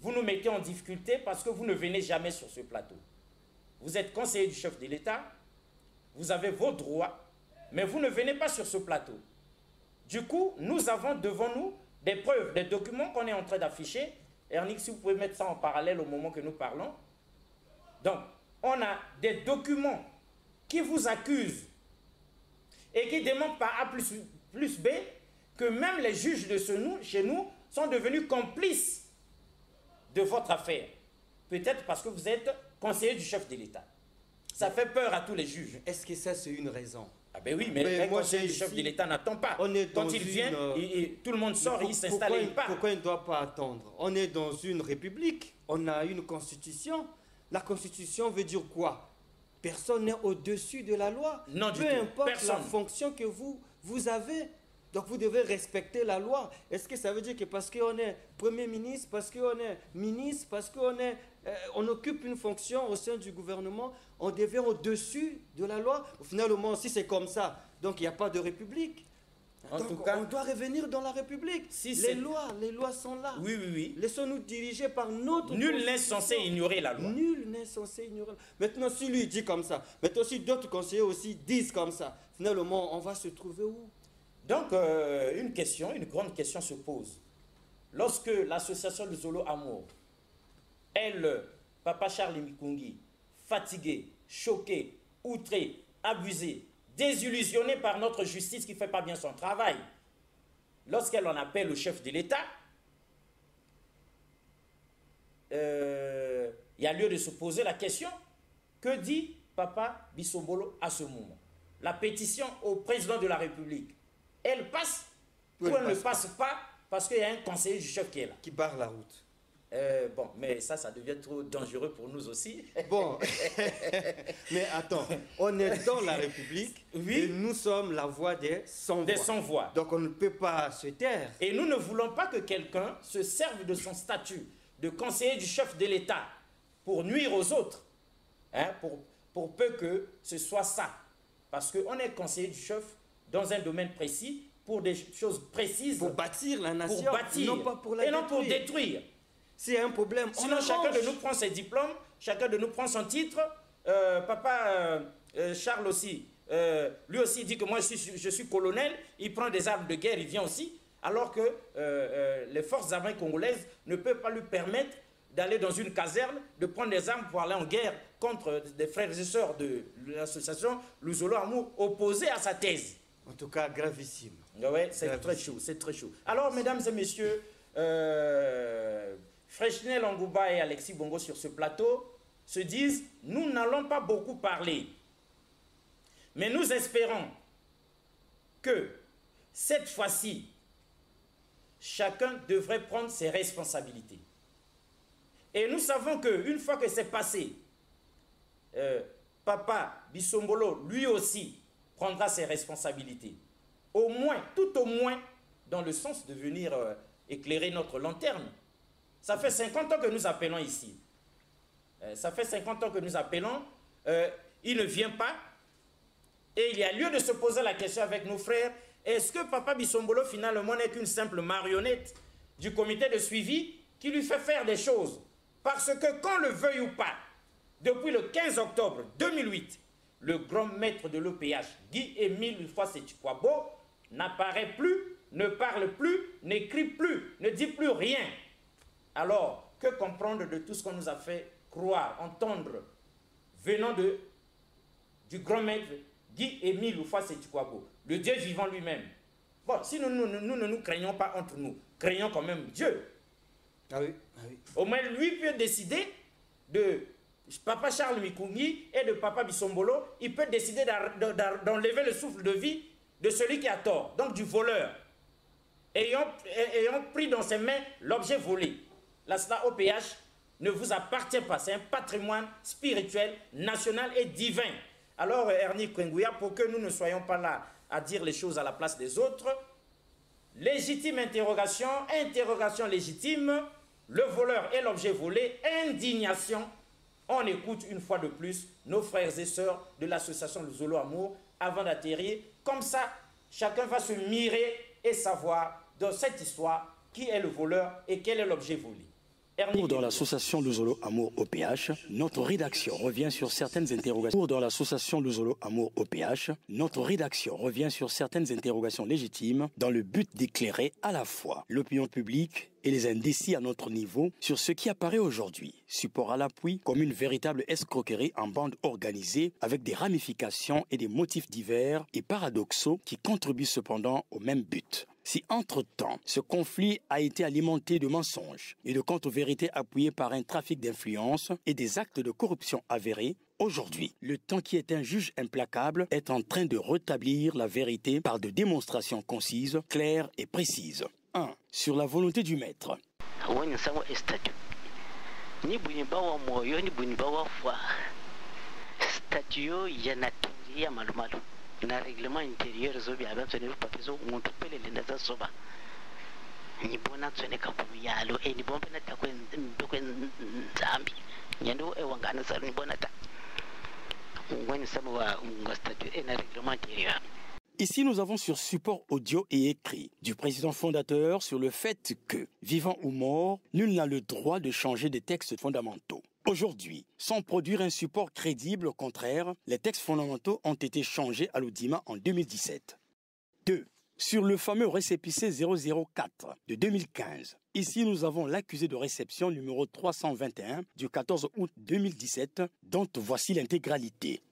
Speaker 1: vous nous mettez en difficulté parce que vous ne venez jamais sur ce plateau. Vous êtes conseiller du chef de l'État, vous avez vos droits, mais vous ne venez pas sur ce plateau. Du coup, nous avons devant nous des preuves, des documents qu'on est en train d'afficher. Ernick, si vous pouvez mettre ça en parallèle au moment que nous parlons. Donc, on a des documents qui vous accusent et qui demandent par A plus B que même les juges de chez nous sont devenus complices de votre affaire. Peut-être parce que vous êtes conseiller du chef de l'État. Ça fait peur à tous les juges.
Speaker 10: Est-ce que ça, c'est une raison?
Speaker 1: Ah ben oui, mais un conseiller du chef de l'État n'attend pas. Quand il vient, tout le monde sort et il s'installe et il part.
Speaker 10: Pourquoi il ne doit pas attendre? On est dans une république, on a une constitution. La constitution veut dire quoi? Personne n'est au-dessus de la loi.
Speaker 1: Non, du tout.
Speaker 10: Peu importe
Speaker 1: Personne.
Speaker 10: la fonction que vous avez. Donc vous devez respecter la loi. Est-ce que ça veut dire que parce qu'on est Premier ministre, parce qu'on est ministre, parce qu'on occupe une fonction au sein du gouvernement, on devient au-dessus de la loi? Finalement, si c'est comme ça, donc il n'y a pas de république.
Speaker 1: En
Speaker 10: Donc,
Speaker 1: tout cas,
Speaker 10: on doit revenir dans la République.
Speaker 1: Si
Speaker 10: les lois sont là.
Speaker 1: Oui, oui, oui.
Speaker 10: Laissons-nous diriger par notre
Speaker 1: Nul n'est censé ignorer la loi.
Speaker 10: Nul n'est censé ignorer. Maintenant, si lui dit comme ça, maintenant si d'autres conseillers aussi disent comme ça, finalement, on va se trouver où?
Speaker 1: Donc, une grande question se pose. Lorsque l'association de Zolo Amour, elle, Papa Charles Mikungi, fatigué, choqué, outré, abusé, désillusionné par notre justice qui ne fait pas bien son travail, lorsqu'elle en appelle au chef de l'État, il y a lieu de se poser la question, que dit Papa Bisombolo à ce moment? La pétition au président de la République, elle passe ou elle ne passe pas parce qu'il y a un conseiller du chef qui est là.
Speaker 10: Qui barre la route.
Speaker 1: Bon, mais ça devient trop dangereux pour nous aussi.
Speaker 10: Bon, mais attends, on est dans la République,
Speaker 1: oui,
Speaker 10: et nous sommes la voix des sans-voix.
Speaker 1: Des sans-voix.
Speaker 10: Donc on ne peut pas se taire.
Speaker 1: Et nous ne voulons pas que quelqu'un se serve de son statut de conseiller du chef de l'État pour nuire aux autres, hein, pour peu que ce soit ça. Parce qu'on est conseiller du chef dans un domaine précis, pour des choses précises.
Speaker 10: Pour bâtir la nation,
Speaker 1: pour bâtir,
Speaker 10: non pas pour la
Speaker 1: et non pour détruire.
Speaker 10: S'il y a un problème,
Speaker 1: sinon chacun de nous prend ses diplômes, chacun de nous prend son titre. Papa Charles aussi, lui aussi dit que moi je suis colonel, il prend des armes de guerre, il vient aussi, alors que les forces armées congolaises ne peuvent pas lui permettre d'aller dans une caserne, de prendre des armes pour aller en guerre contre des frères et sœurs de l'association Luzolo Amour opposés à sa thèse.
Speaker 10: En tout cas, gravissime.
Speaker 1: Oui, c'est très chaud, c'est très chaud. Alors, mesdames et messieurs, Freshnel Angouba et Alexis Bongo sur ce plateau se disent, nous n'allons pas beaucoup parler, mais nous espérons que cette fois-ci, chacun devrait prendre ses responsabilités. Et nous savons qu'une fois que c'est passé, Papa Bisombolo, lui aussi, prendra ses responsabilités. Au moins, tout au moins, dans le sens de venir éclairer notre lanterne. Ça fait 50 ans que nous appelons ici. Ça fait 50 ans que nous appelons. Il ne vient pas. Et il y a lieu de se poser la question avec nos frères. Est-ce que Papa Bisombolo, finalement, n'est qu'une simple marionnette du comité de suivi qui lui fait faire des choses? Parce que, qu'on le veuille ou pas, depuis le 15 octobre 2008, le grand maître de l'OPH, Guy-Émile Houphouët-Sétikwabo, n'apparaît plus, ne parle plus, n'écrit plus, ne dit plus rien. Alors, que comprendre de tout ce qu'on nous a fait croire, entendre, venant du grand maître Guy-Émile Houphouët-Sétikwabo, le Dieu vivant lui-même? Bon, si nous ne nous craignons pas entre nous, craignons quand même Dieu.
Speaker 10: Ah oui, ah oui.
Speaker 1: Au moins, lui peut décider de Papa Charles Mikungi et de Papa Bisombolo. Il peut décider d'enlever le souffle de vie de celui qui a tort, donc du voleur, ayant pris dans ses mains l'objet volé. La SLA OPH ne vous appartient pas, c'est un patrimoine spirituel, national et divin. Alors, Ernie Kwenguya, pour que nous ne soyons pas là à dire les choses à la place des autres, légitime interrogation, interrogation légitime, le voleur et l'objet volé, indignation. On écoute une fois de plus nos frères et sœurs de l'association Luzolo Amour avant d'atterrir. Comme ça, chacun va se mirer et savoir dans cette histoire qui est le voleur et quel est l'objet volé.
Speaker 11: Dans l'association Luzolo Amour OPH, notre rédaction revient sur certaines interrogations. Dans l'association Luzolo Amour OPH, notre rédaction revient sur certaines interrogations légitimes dans le but d'éclairer à la fois l'opinion publique et les indécis à notre niveau sur ce qui apparaît aujourd'hui, support à l'appui, comme une véritable escroquerie en bande organisée avec des ramifications et des motifs divers et paradoxaux qui contribuent cependant au même but. Si entre-temps, ce conflit a été alimenté de mensonges et de contre-vérités appuyés par un trafic d'influence et des actes de corruption avérés, Aujourd'hui, le temps qui est un juge implacable est en train de rétablir la vérité par des démonstrations concises, claires et précises. 1. Sur la volonté du maître.
Speaker 12: Na règlement intérieur zo bia ba tsone papi zo muntu pele le ndaza soba ni bona tsone ka pu yalo ni bombe na takwe ndokwe nzambi nyando wangana sa ni bona ta ngweni sama wa statut na règlement intérieur.
Speaker 11: Ici, nous avons sur support audio et écrit du président fondateur sur le fait que, vivant ou mort, nul n'a le droit de changer des textes fondamentaux. Aujourd'hui, sans produire un support crédible, au contraire, les textes fondamentaux ont été changés à l'Audima en 2017. 2. Sur le fameux récépissé 004 de 2015. Ici, nous avons l'accusé de réception numéro 321 du 14 août 2017, dont voici l'intégralité.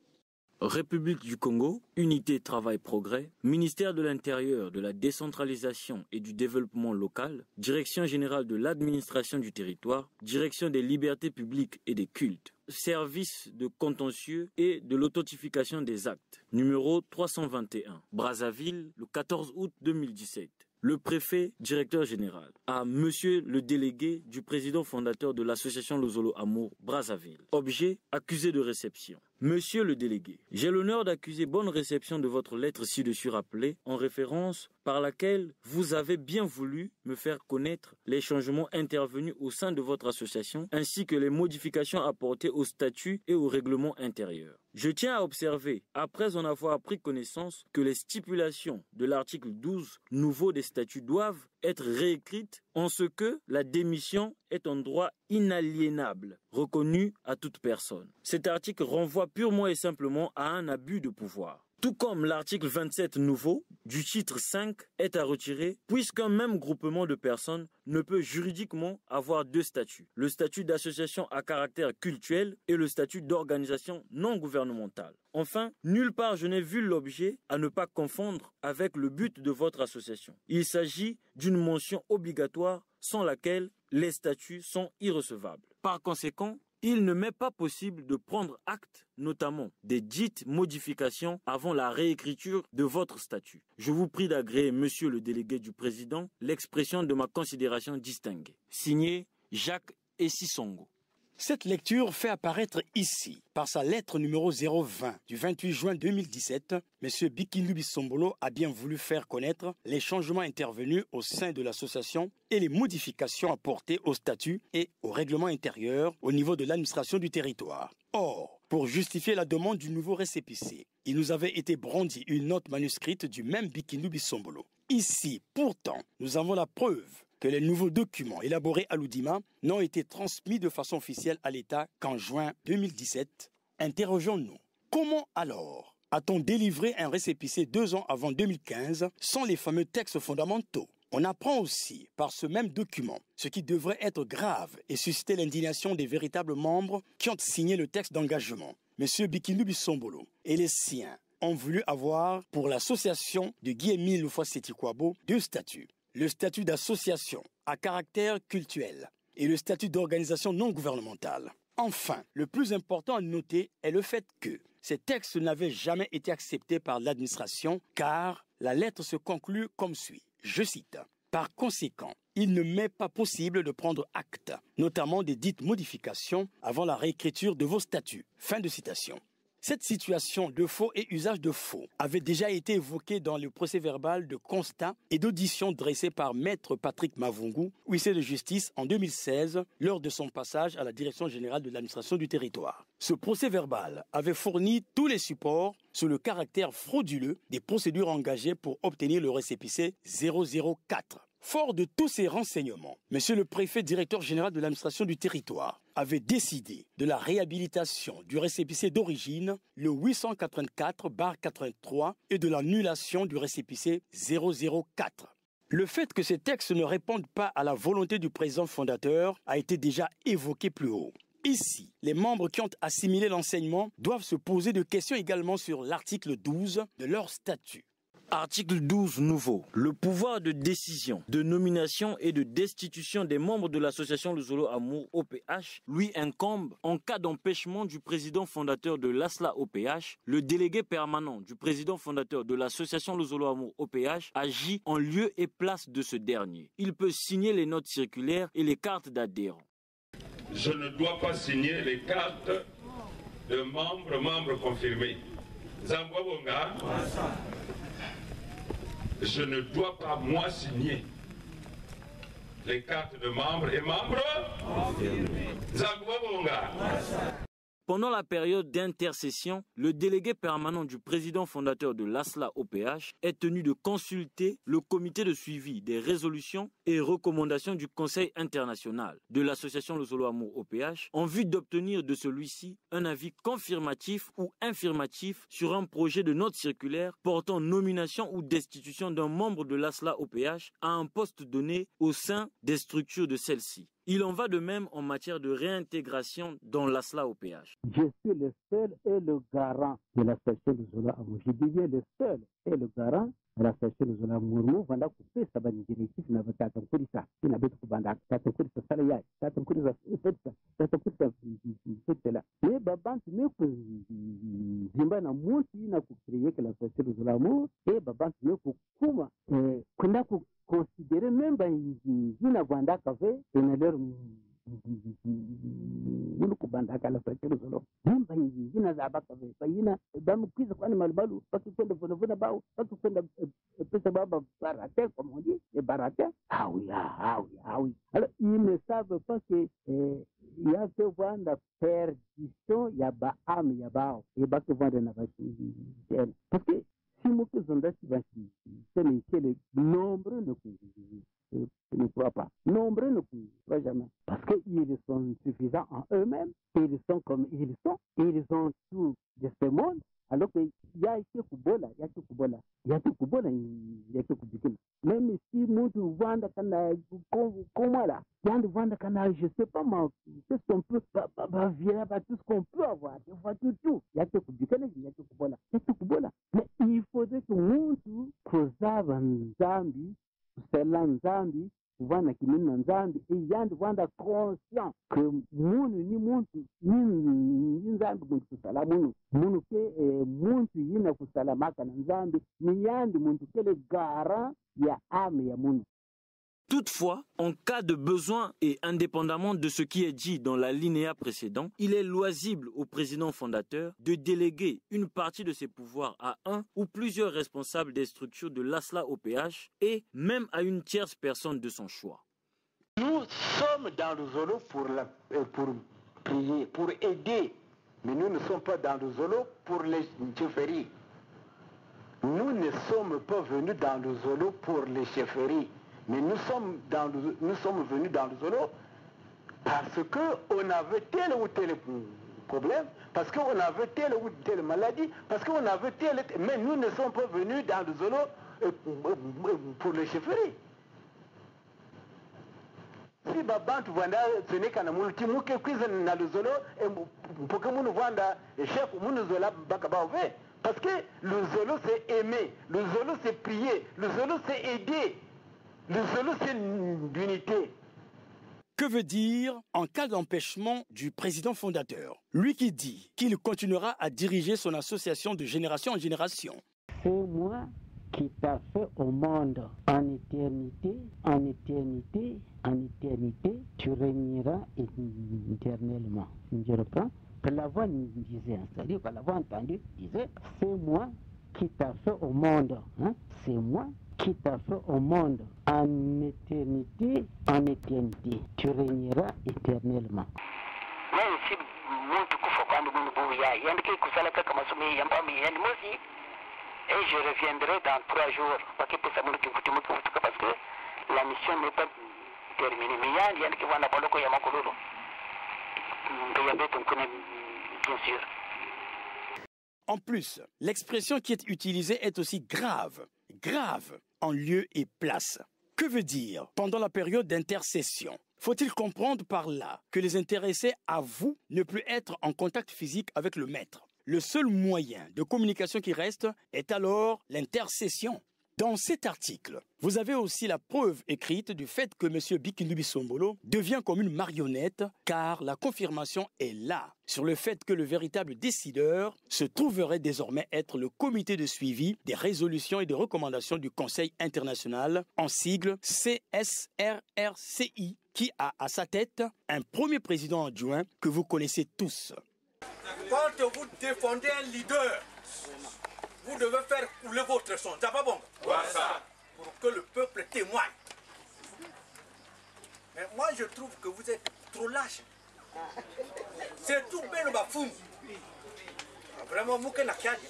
Speaker 13: République du Congo, Unité Travail Progrès, Ministère de l'Intérieur, de la Décentralisation et du Développement Local, Direction Générale de l'Administration du Territoire, Direction des Libertés Publiques et des Cultes, Service de contentieux et de l'authentification des actes, numéro 321, Brazzaville, le 14 août 2017. Le préfet, directeur général, à monsieur le délégué du président fondateur de l'association Lozolo Amour Brazzaville. Objet, accusé de réception. Monsieur le délégué, j'ai l'honneur d'accuser bonne réception de votre lettre ci-dessus rappelée en référence par laquelle vous avez bien voulu me faire connaître les changements intervenus au sein de votre association ainsi que les modifications apportées au statut et au règlement intérieur. Je tiens à observer, après en avoir pris connaissance, que les stipulations de l'article 12 nouveau des statuts doivent être réécrites en ce que la démission est un droit inaliénable, reconnu à toute personne. Cet article renvoie purement et simplement à un abus de pouvoir. Tout comme l'article 27 nouveau du titre 5 est à retirer, puisqu'un même groupement de personnes ne peut juridiquement avoir deux statuts. Le statut d'association à caractère cultuel et le statut d'organisation non gouvernementale. Enfin, nulle part je n'ai vu l'objet à ne pas confondre avec le but de votre association. Il s'agit d'une mention obligatoire sans laquelle les statuts sont irrecevables. Par conséquent, il ne m'est pas possible de prendre acte, notamment des dites modifications avant la réécriture de votre statut. Je vous prie d'agréer, monsieur le délégué du président, l'expression de ma considération distinguée. Signé Jacques Essisongo.
Speaker 11: Cette lecture fait apparaître ici, par sa lettre numéro 020 du 28 juin 2017, M. Bikindu Bisombolo a bien voulu faire connaître les changements intervenus au sein de l'association et les modifications apportées au statut et au règlement intérieur au niveau de l'administration du territoire. Or, pour justifier la demande du nouveau récépissé, il nous avait été brandi une note manuscrite du même Bikindu Bisombolo. Ici, pourtant, nous avons la preuve que les nouveaux documents élaborés à l'Audima n'ont été transmis de façon officielle à l'État qu'en juin 2017. Interrogeons-nous, comment alors a-t-on délivré un récépissé 2 ans avant 2015 sans les fameux textes fondamentaux? On apprend aussi par ce même document ce qui devrait être grave et susciter l'indignation des véritables membres qui ont signé le texte d'engagement. M. Bikindu Bisombolo et les siens ont voulu avoir pour l'association de Guy-Émile Lufwa-Seti-Kwabo deux statuts. Le statut d'association à caractère cultuel et le statut d'organisation non gouvernementale. Enfin, le plus important à noter est le fait que ces textes n'avaient jamais été acceptés par l'administration car la lettre se conclut comme suit. Je cite. Par conséquent, il ne m'est pas possible de prendre acte, notamment des dites modifications avant la réécriture de vos statuts. Fin de citation. Cette situation de faux et usage de faux avait déjà été évoquée dans le procès-verbal de constat et d'audition dressé par Maître Patrick Mavungu, huissier de justice en 2016, lors de son passage à la Direction générale de l'administration du territoire. Ce procès-verbal avait fourni tous les supports sur le caractère frauduleux des procédures engagées pour obtenir le récépissé 004. Fort de tous ces renseignements, monsieur le préfet directeur général de l'administration du territoire avait décidé de la réhabilitation du récépissé d'origine, le 884/83, et de l'annulation du récépissé 004. Le fait que ces textes ne répondent pas à la volonté du président fondateur a été déjà évoqué plus haut. Ici, les membres qui ont assimilé l'enseignement doivent se poser des questions également sur l'article 12 de leur statut.
Speaker 13: Article 12 nouveau. Le pouvoir de décision, de nomination et de destitution des membres de l'association Le Zolo Amour OPH lui incombe en cas d'empêchement du président fondateur de l'ASLA OPH. Le délégué permanent du président fondateur de l'association Le Zolo Amour OPH agit en lieu et place de ce dernier. Il peut signer les notes circulaires et les cartes d'adhérents.
Speaker 14: Je ne dois pas signer les cartes de membres confirmés. Zambouabonga, je ne dois pas, moi, signer les cartes de membres et membres Zambouabonga.
Speaker 13: Pendant la période d'intercession, le délégué permanent du président fondateur de l'ASLA OPH est tenu de consulter le comité de suivi des résolutions et recommandations du Conseil international de l'association Le Zolo Amour OPH en vue d'obtenir de celui-ci un avis confirmatif ou infirmatif sur un projet de note circulaire portant nomination ou destitution d'un membre de l'ASLA OPH à un poste donné au sein des structures de celle-ci. Il en va de même en matière de réintégration dans l'ASLA OPH.
Speaker 5: Je suis le seul et le garant de l'association de Zolo Amour. Je deviens le seul et le garant de l'association de Zolo Amour. Nous, vanda coupé sa banni directif na batata kurisa. Ina betu kubanda tata kurisa salaya. Tata kurisa fetsa. Tata kurisa fetsa. Mais babantu me ku zimba na muti na ku créer que l'association de Zolo Amour et babantu me ku kuma kuna ku considérer même une vanda café et ne leur muluku banda kala fakiri solo même ina zaba café bayina damu kiza kwa ni malbalu paki kwenda vuna bao paki kwenda pesa baba barate comme on dit et barate ah oui alors ils ne savent pas que il y a que vanda perdition ya ba am ya bao et ba que vanda na ba parce que si nous faisons des activités, c'est les nombreux ne croient pas. Nombreux ne croient jamais. Parce qu'ils sont suffisants en eux-mêmes, ils sont comme ils sont, ils ont tout de ce monde. Alors qu'il y a été Kubola, il y a été Kubola, il y a été Kubola, il y a été Kubikina. Même si nous vendons comment là, il y a de vendre canal, je ne sais pas, moi, qu'est-ce qu'on peut, tout ce qu'on peut avoir, des voitures, tout. Il y a été Kubikina, il y a été Kubola, il y a été Kubola. Mais il faudrait que nous, creusaves en Zambie, Célan Zambie, vanda kimina Nzambi iyandi vanda conscient que munu ni muntu ni Nzambi muntu kusala munu ke muntu yina kusalamaka na Nzambi ni yandi muntu kele gara ya ame ya munu.
Speaker 13: Toutefois, en cas de besoin et indépendamment de ce qui est dit dans la linéa précédent, il est loisible au président fondateur de déléguer une partie de ses pouvoirs à un ou plusieurs responsables des structures de l'ASLA OPH et même à une tierce personne de son choix.
Speaker 15: Nous sommes dans le Zolo pour prier, pour aider, mais nous ne sommes pas dans le Zolo pour les chefferies. Nous ne sommes pas venus dans le Zolo pour les chefferies. Mais nous sommes venus dans le Zolo parce qu'on avait tel ou tel problème, parce qu'on avait telle ou telle maladie, parce qu'on avait tel... Mais nous ne sommes pas venus dans le Zolo pour les chefferies. Si babantu vanda seneka na multimu ke kwiza na le Zolo pour que nous vanda chef nous zola bakabaove parce que le Zolo c'est aimer, le Zolo c'est prier, le Zolo c'est aider. Le Zolo, c'est l'unité.
Speaker 11: Que veut dire en cas d'empêchement du président fondateur? Lui qui dit qu'il continuera à diriger son association de génération en génération.
Speaker 5: C'est moi qui t'a fait au monde en éternité, en éternité, en éternité, tu régneras éternellement. Je reprends. Que la voix disait, c'est-à-dire que la voix entendue disait, c'est moi qui t'a fait au monde. Hein? C'est moi qui t'a fait au monde en éternité, tu régneras éternellement.
Speaker 15: Et je reviendrai dans 3 jours parce que la mission n'est pas terminée. Mais il y a qui vont à Boloko Yamakololo. Bien sûr.
Speaker 11: En plus, l'expression qui est utilisée est aussi grave en lieu et place. Que veut dire pendant la période d'intercession? Faut-il comprendre par là que les intéressés avouent ne plus être en contact physique avec le maître? Le seul moyen de communication qui reste est alors l'intercession. Dans cet article, vous avez aussi la preuve écrite du fait que M. Bikindu Bisombolo devient comme une marionnette, car la confirmation est là sur le fait que le véritable décideur se trouverait désormais être le comité de suivi des résolutions et des recommandations du Conseil international, en sigle CSRRCI, qui a à sa tête un premier président adjoint que vous connaissez tous.
Speaker 16: Quand vous défendez un leader, vous devez faire couler votre sang. C'est pas bon? Pour que le peuple témoigne. Mais moi, je trouve que vous êtes trop lâche. C'est tout bien le bafoum. Vraiment, vous n'avez pas dit.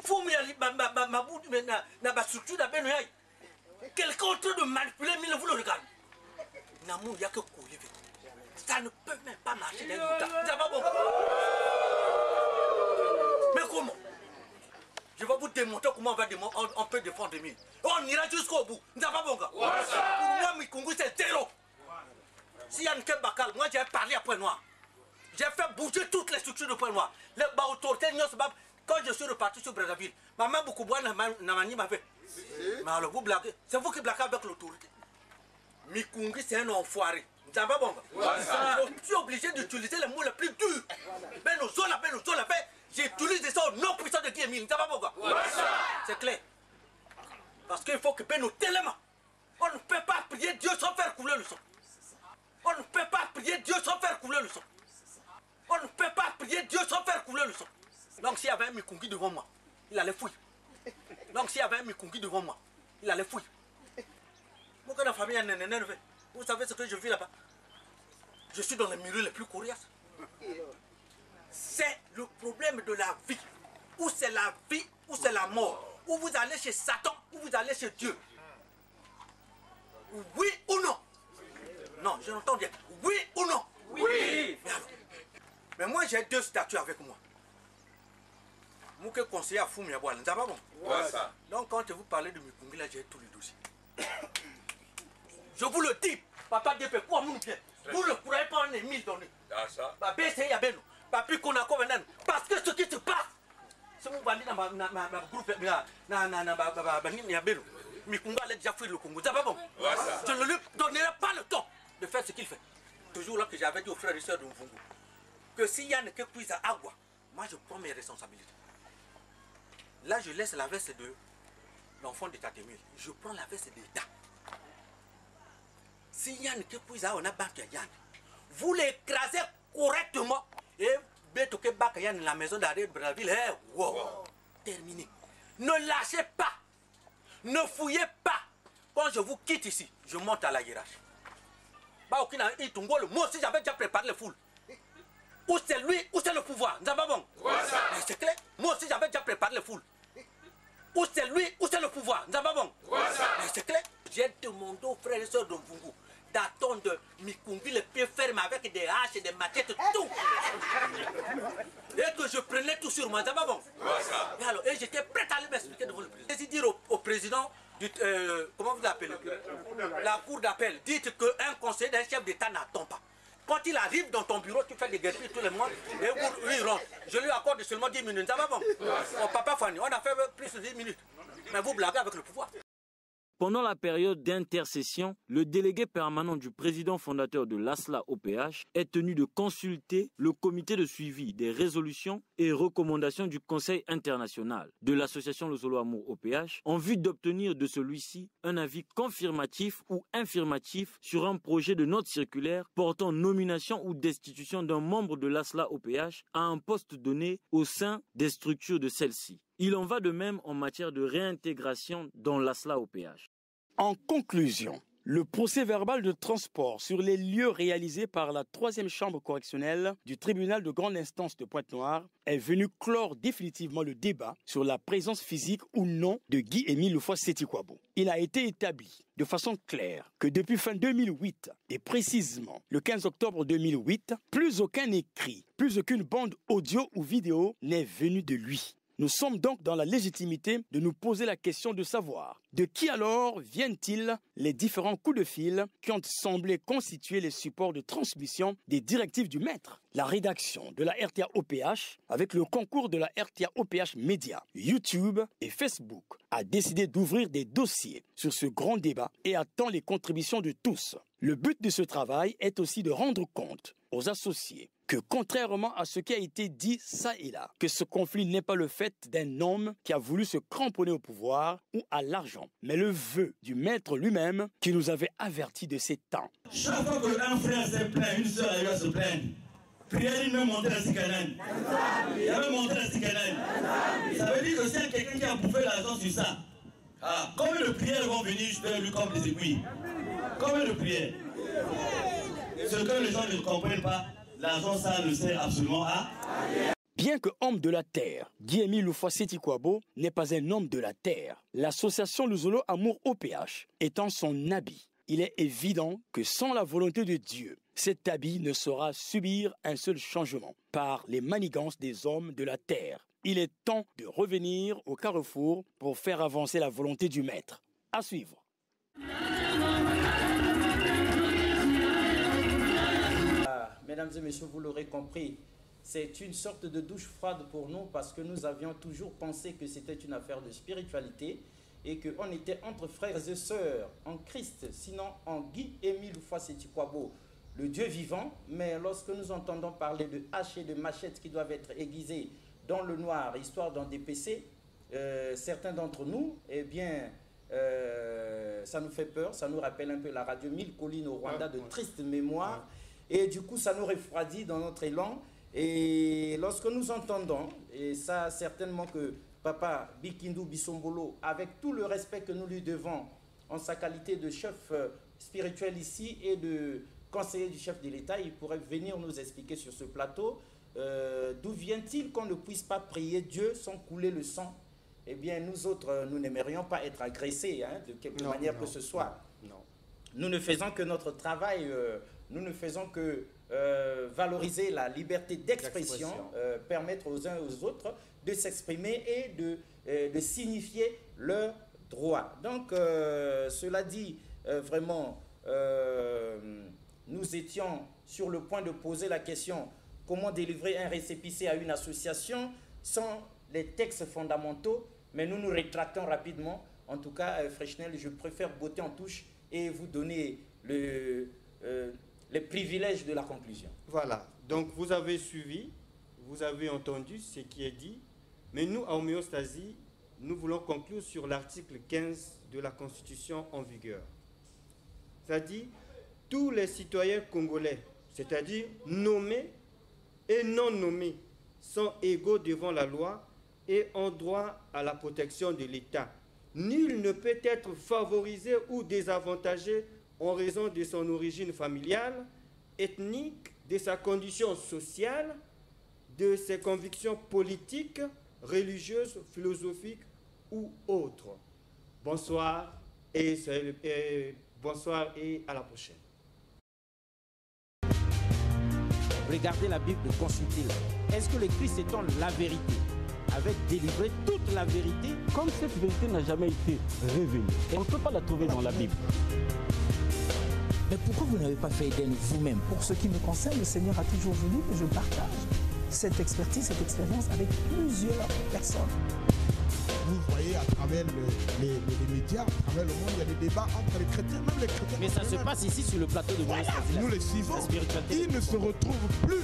Speaker 16: Foum, ma structure n'a pas de quelqu'un en train de manipuler, mais vous le regardez. Il n'y a que couler. Ça ne peut même pas marcher. C'est pas bon. Mais comment? Je vais vous démontrer comment on peut défendre 2000. On ira jusqu'au bout. Nous n'avons pas bon gars. Pour moi, Mikungu, c'est zéro. Si Yann Bakal, moi j'ai parlé à Point Noir. J'ai fait bouger toutes les structures de Point Noir. Les autorités, quand je suis reparti sur Brazzaville, maman Boukouboua Namani m'a fait. Mais alors vous blaguez. C'est vous qui blaguez avec l'autorité. Mikungu, c'est un enfoiré. Nous n'avons pas bon gars. Je suis obligé d'utiliser les mots les plus durs. Ben nos zones, j'utilise des sorts non puissants de Guy Emile. C'est clair. Parce qu'il faut que nous tellement. On ne peut pas prier Dieu sans faire couler le sang. On ne peut pas prier Dieu sans faire couler le sang. On ne peut pas prier Dieu sans faire couler le sang. Donc s'il y avait un Mikungi devant moi, il allait fouiller. Donc s'il y avait un Mikungi devant moi, il allait fouiller. Moi, quand la famille est énervée, vous savez ce que je vis là-bas? Je suis dans les milieux les plus coriaces. C'est le problème de la vie. Ou c'est la vie, ou c'est la mort. Ou vous allez chez Satan, ou vous allez chez Dieu. Oui ou non? Non, je l'entends bien. Oui ou non? Oui. Mais moi, j'ai deux statuts avec moi. Moi, que conseiller à Foumia Boile, ça va bon? Donc, quand vous parlez de Mikungi, là, j'ai tous les dossiers. Je vous le dis, papa Dépé, quoi, mon bien? Vous ne pourrez pas en émile donner. Papa, c'est Yabeno. Papi qu'on a comme parce que ce qui se passe, c'est mon bandit dans ma groupe, Mikunga a déjà fait le Congo. Ça va bon? Je ne lui donnerai pas le temps de faire ce qu'il fait. Toujours là que j'avais dit aux frères et sœurs de Mvungu que s'il y a que puisse à Agua, moi je prends mes responsabilités. Là je laisse la veste de l'enfant de Tatemil. Je prends la veste d'État. S'il y a que puisse à on a banque à Yann, vous l'écrasez correctement. Et Betoke Bakayan, la maison d'arrêt de Brazzaville, terminé. Ne lâchez pas, ne fouillez pas. Quand je vous quitte ici, je monte à la hiérarchie. Moi aussi j'avais déjà préparé les foules. Ou c'est lui, ou c'est le pouvoir. Bon. C'est clair. Moi aussi j'avais déjà préparé les foules. Ou c'est lui, ou c'est le pouvoir. Bon. C'est clair. J'ai demandé aux frères et sœurs de Mvungu d'attendre Mikungi les pieds fermes avec des haches et des machettes, tout. Et que je prenais tout sur moi, ça va bon? Et j'étais prêt à aller m'expliquer devant le président. J'ai dit au président, comment vous l'appelez? La cour d'appel, dites qu'un conseiller d'un chef d'État n'attend pas. Quand il arrive dans ton bureau, tu fais des guerpilles tous les mois, et lui il rentre. Je lui accorde seulement 10 minutes, ça va bon? Mon papa Fanny, on a fait plus de 10 minutes. Mais vous blaguez avec le pouvoir.
Speaker 13: Pendant la période d'intercession, le délégué permanent du président fondateur de l'ASLA-OPH est tenu de consulter le comité de suivi des résolutions et recommandations du Conseil international de l'association Le Zolo Amour OPH en vue d'obtenir de celui-ci un avis confirmatif ou infirmatif sur un projet de note circulaire portant nomination ou destitution d'un membre de l'ASLA-OPH à un poste donné au sein des structures de celle-ci. Il en va de même en matière de réintégration dans l'ASLA-OPH.
Speaker 11: En conclusion, le procès-verbal de transport sur les lieux réalisés par la 3e chambre correctionnelle du tribunal de grande instance de Pointe-Noire est venu clore définitivement le débat sur la présence physique ou non de Guy-Émile Lefoy-Sétikwabo. Il a été établi de façon claire que depuis fin 2008 et précisément le 15 octobre 2008, plus aucun écrit, plus aucune bande audio ou vidéo n'est venu de lui. Nous sommes donc dans la légitimité de nous poser la question de savoir de qui alors viennent-ils les différents coups de fil qui ont semblé constituer les supports de transmission des directives du maître. La rédaction de la RTA-OPH, avec le concours de la RTA-OPH Média, YouTube et Facebook, a décidé d'ouvrir des dossiers sur ce grand débat et attend les contributions de tous. Le but de ce travail est aussi de rendre compte aux associés que contrairement à ce qui a été dit ça et là, que ce conflit n'est pas le fait d'un homme qui a voulu se cramponner au pouvoir ou à l'argent, mais le vœu du maître lui-même qui nous avait avertis de ces temps.
Speaker 17: Chaque fois qu'un frère se plaint, une soeur va se plaindre. Prière, il me monter la cicanane. Il va monter la cicanane. Ça veut dire que c'est quelqu'un qui a bouffé l'argent sur ça. Ah, combien de prières vont venir vers lui comme des aiguilles? Combien de prières? Ce que les gens ne comprennent pas, l'argent, ça ne sert absolument à...
Speaker 11: Bien que homme de la terre, Guy-Émile Loufoua-Seti-Kwabo n'est pas un homme de la terre. L'association Luzolo Amour OPH étant son habit, il est évident que sans la volonté de Dieu, cet habit ne saura subir un seul changement par les manigances des hommes de la terre. Il est temps de revenir au carrefour pour faire avancer la volonté du maître. À suivre.
Speaker 1: Mesdames et messieurs, vous l'aurez compris, c'est une sorte de douche froide pour nous parce que nous avions toujours pensé que c'était une affaire de spiritualité et qu'on était entre frères et sœurs en Christ, sinon en Guy-Émile Loufoua-Seti-Kwabo, le Dieu vivant. Mais lorsque nous entendons parler de haches et de machettes qui doivent être aiguisées dans le noir, histoire d'en dépêcher, certains d'entre nous, eh bien, ça nous fait peur, ça nous rappelle un peu la radio 1000 collines au Rwanda, de tristes mémoires. Et du coup, ça nous refroidit dans notre élan. Et lorsque nous entendons, et ça certainement que Papa Bikindu Bisombolo, avec tout le respect que nous lui devons en sa qualité de chef spirituel ici et de conseiller du chef de l'État, il pourrait venir nous expliquer sur ce plateau d'où vient-il qu'on ne puisse pas prier Dieu sans couler le sang. Eh bien, nous autres, nous n'aimerions pas être agressés de quelque manière que ce soit.
Speaker 10: Non.
Speaker 1: Nous ne faisons que notre travail, nous ne faisons que valoriser la liberté d'expression, permettre aux uns et aux autres de s'exprimer et de signifier leurs droits. Donc, cela dit, vraiment, nous étions sur le point de poser la question comment délivrer un récépissé à une association sans les textes fondamentaux, mais nous nous rétractons rapidement. En tout cas, Freshnel, je préfère botter en touche et vous donner les privilèges de la conclusion.
Speaker 10: Voilà, donc vous avez suivi, vous avez entendu ce qui est dit, mais nous, à Homéostasie, nous voulons conclure sur l'article 15 de la Constitution en vigueur. C'est-à-dire, tous les citoyens congolais, c'est-à-dire nommés et non nommés, sont égaux devant la loi et ont droit à la protection de l'État. Nul ne peut être favorisé ou désavantagé en raison de son origine familiale, ethnique, de sa condition sociale, de ses convictions politiques, religieuses, philosophiques ou autres. Bonsoir et à la prochaine.
Speaker 18: Regardez la Bible, consultez-la. Est-ce que le Christ étant la vérité avait délivré toute la vérité?
Speaker 2: Comme cette vérité n'a jamais été révélée, on ne peut pas la trouver dans la Bible.
Speaker 18: Mais pourquoi vous n'avez pas fait Eden vous-même?
Speaker 3: Pour ce qui me concerne, le Seigneur a toujours voulu que je partage cette expertise, cette expérience avec plusieurs personnes.
Speaker 4: Vous voyez, à travers les médias, à travers le monde, il y a des débats entre les chrétiens, même les chrétiens.
Speaker 18: Mais ça se passe ici sur le plateau de Moïse.
Speaker 4: Nous les suivons. Ils ne se retrouvent plus.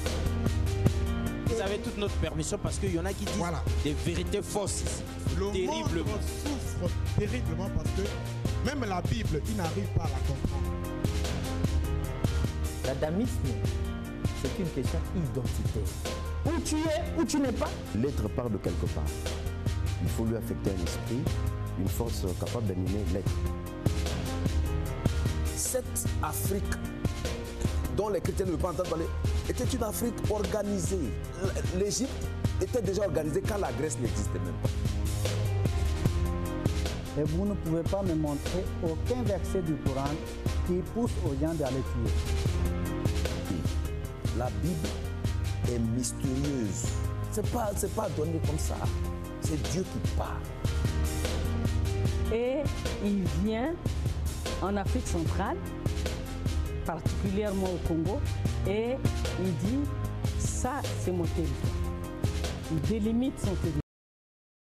Speaker 18: Vous avez toute notre permission parce qu'il y en a qui disent des vérités fausses ici.
Speaker 4: Le monde souffre terriblement parce que même la Bible, ils n'arrivent pas à la comprendre.
Speaker 19: L'adamisme, c'est une question identitaire. Où tu es, où tu n'es pas.
Speaker 6: L'être part de quelque part. Il faut lui affecter un esprit, une force capable d'animer l'être.
Speaker 7: Cette Afrique dont les chrétiens ne veulent pas entendre parler était une Afrique organisée. L'Égypte était déjà organisée quand la Grèce n'existait même pas.
Speaker 8: Et vous ne pouvez pas me montrer aucun verset du Coran qui pousse aux gens d'aller tuer.
Speaker 7: La Bible est mystérieuse. C'est pas donné comme ça. C'est Dieu qui parle.
Speaker 9: Et il vient en Afrique centrale, particulièrement au Congo, et il dit, ça c'est mon territoire. Il délimite son territoire.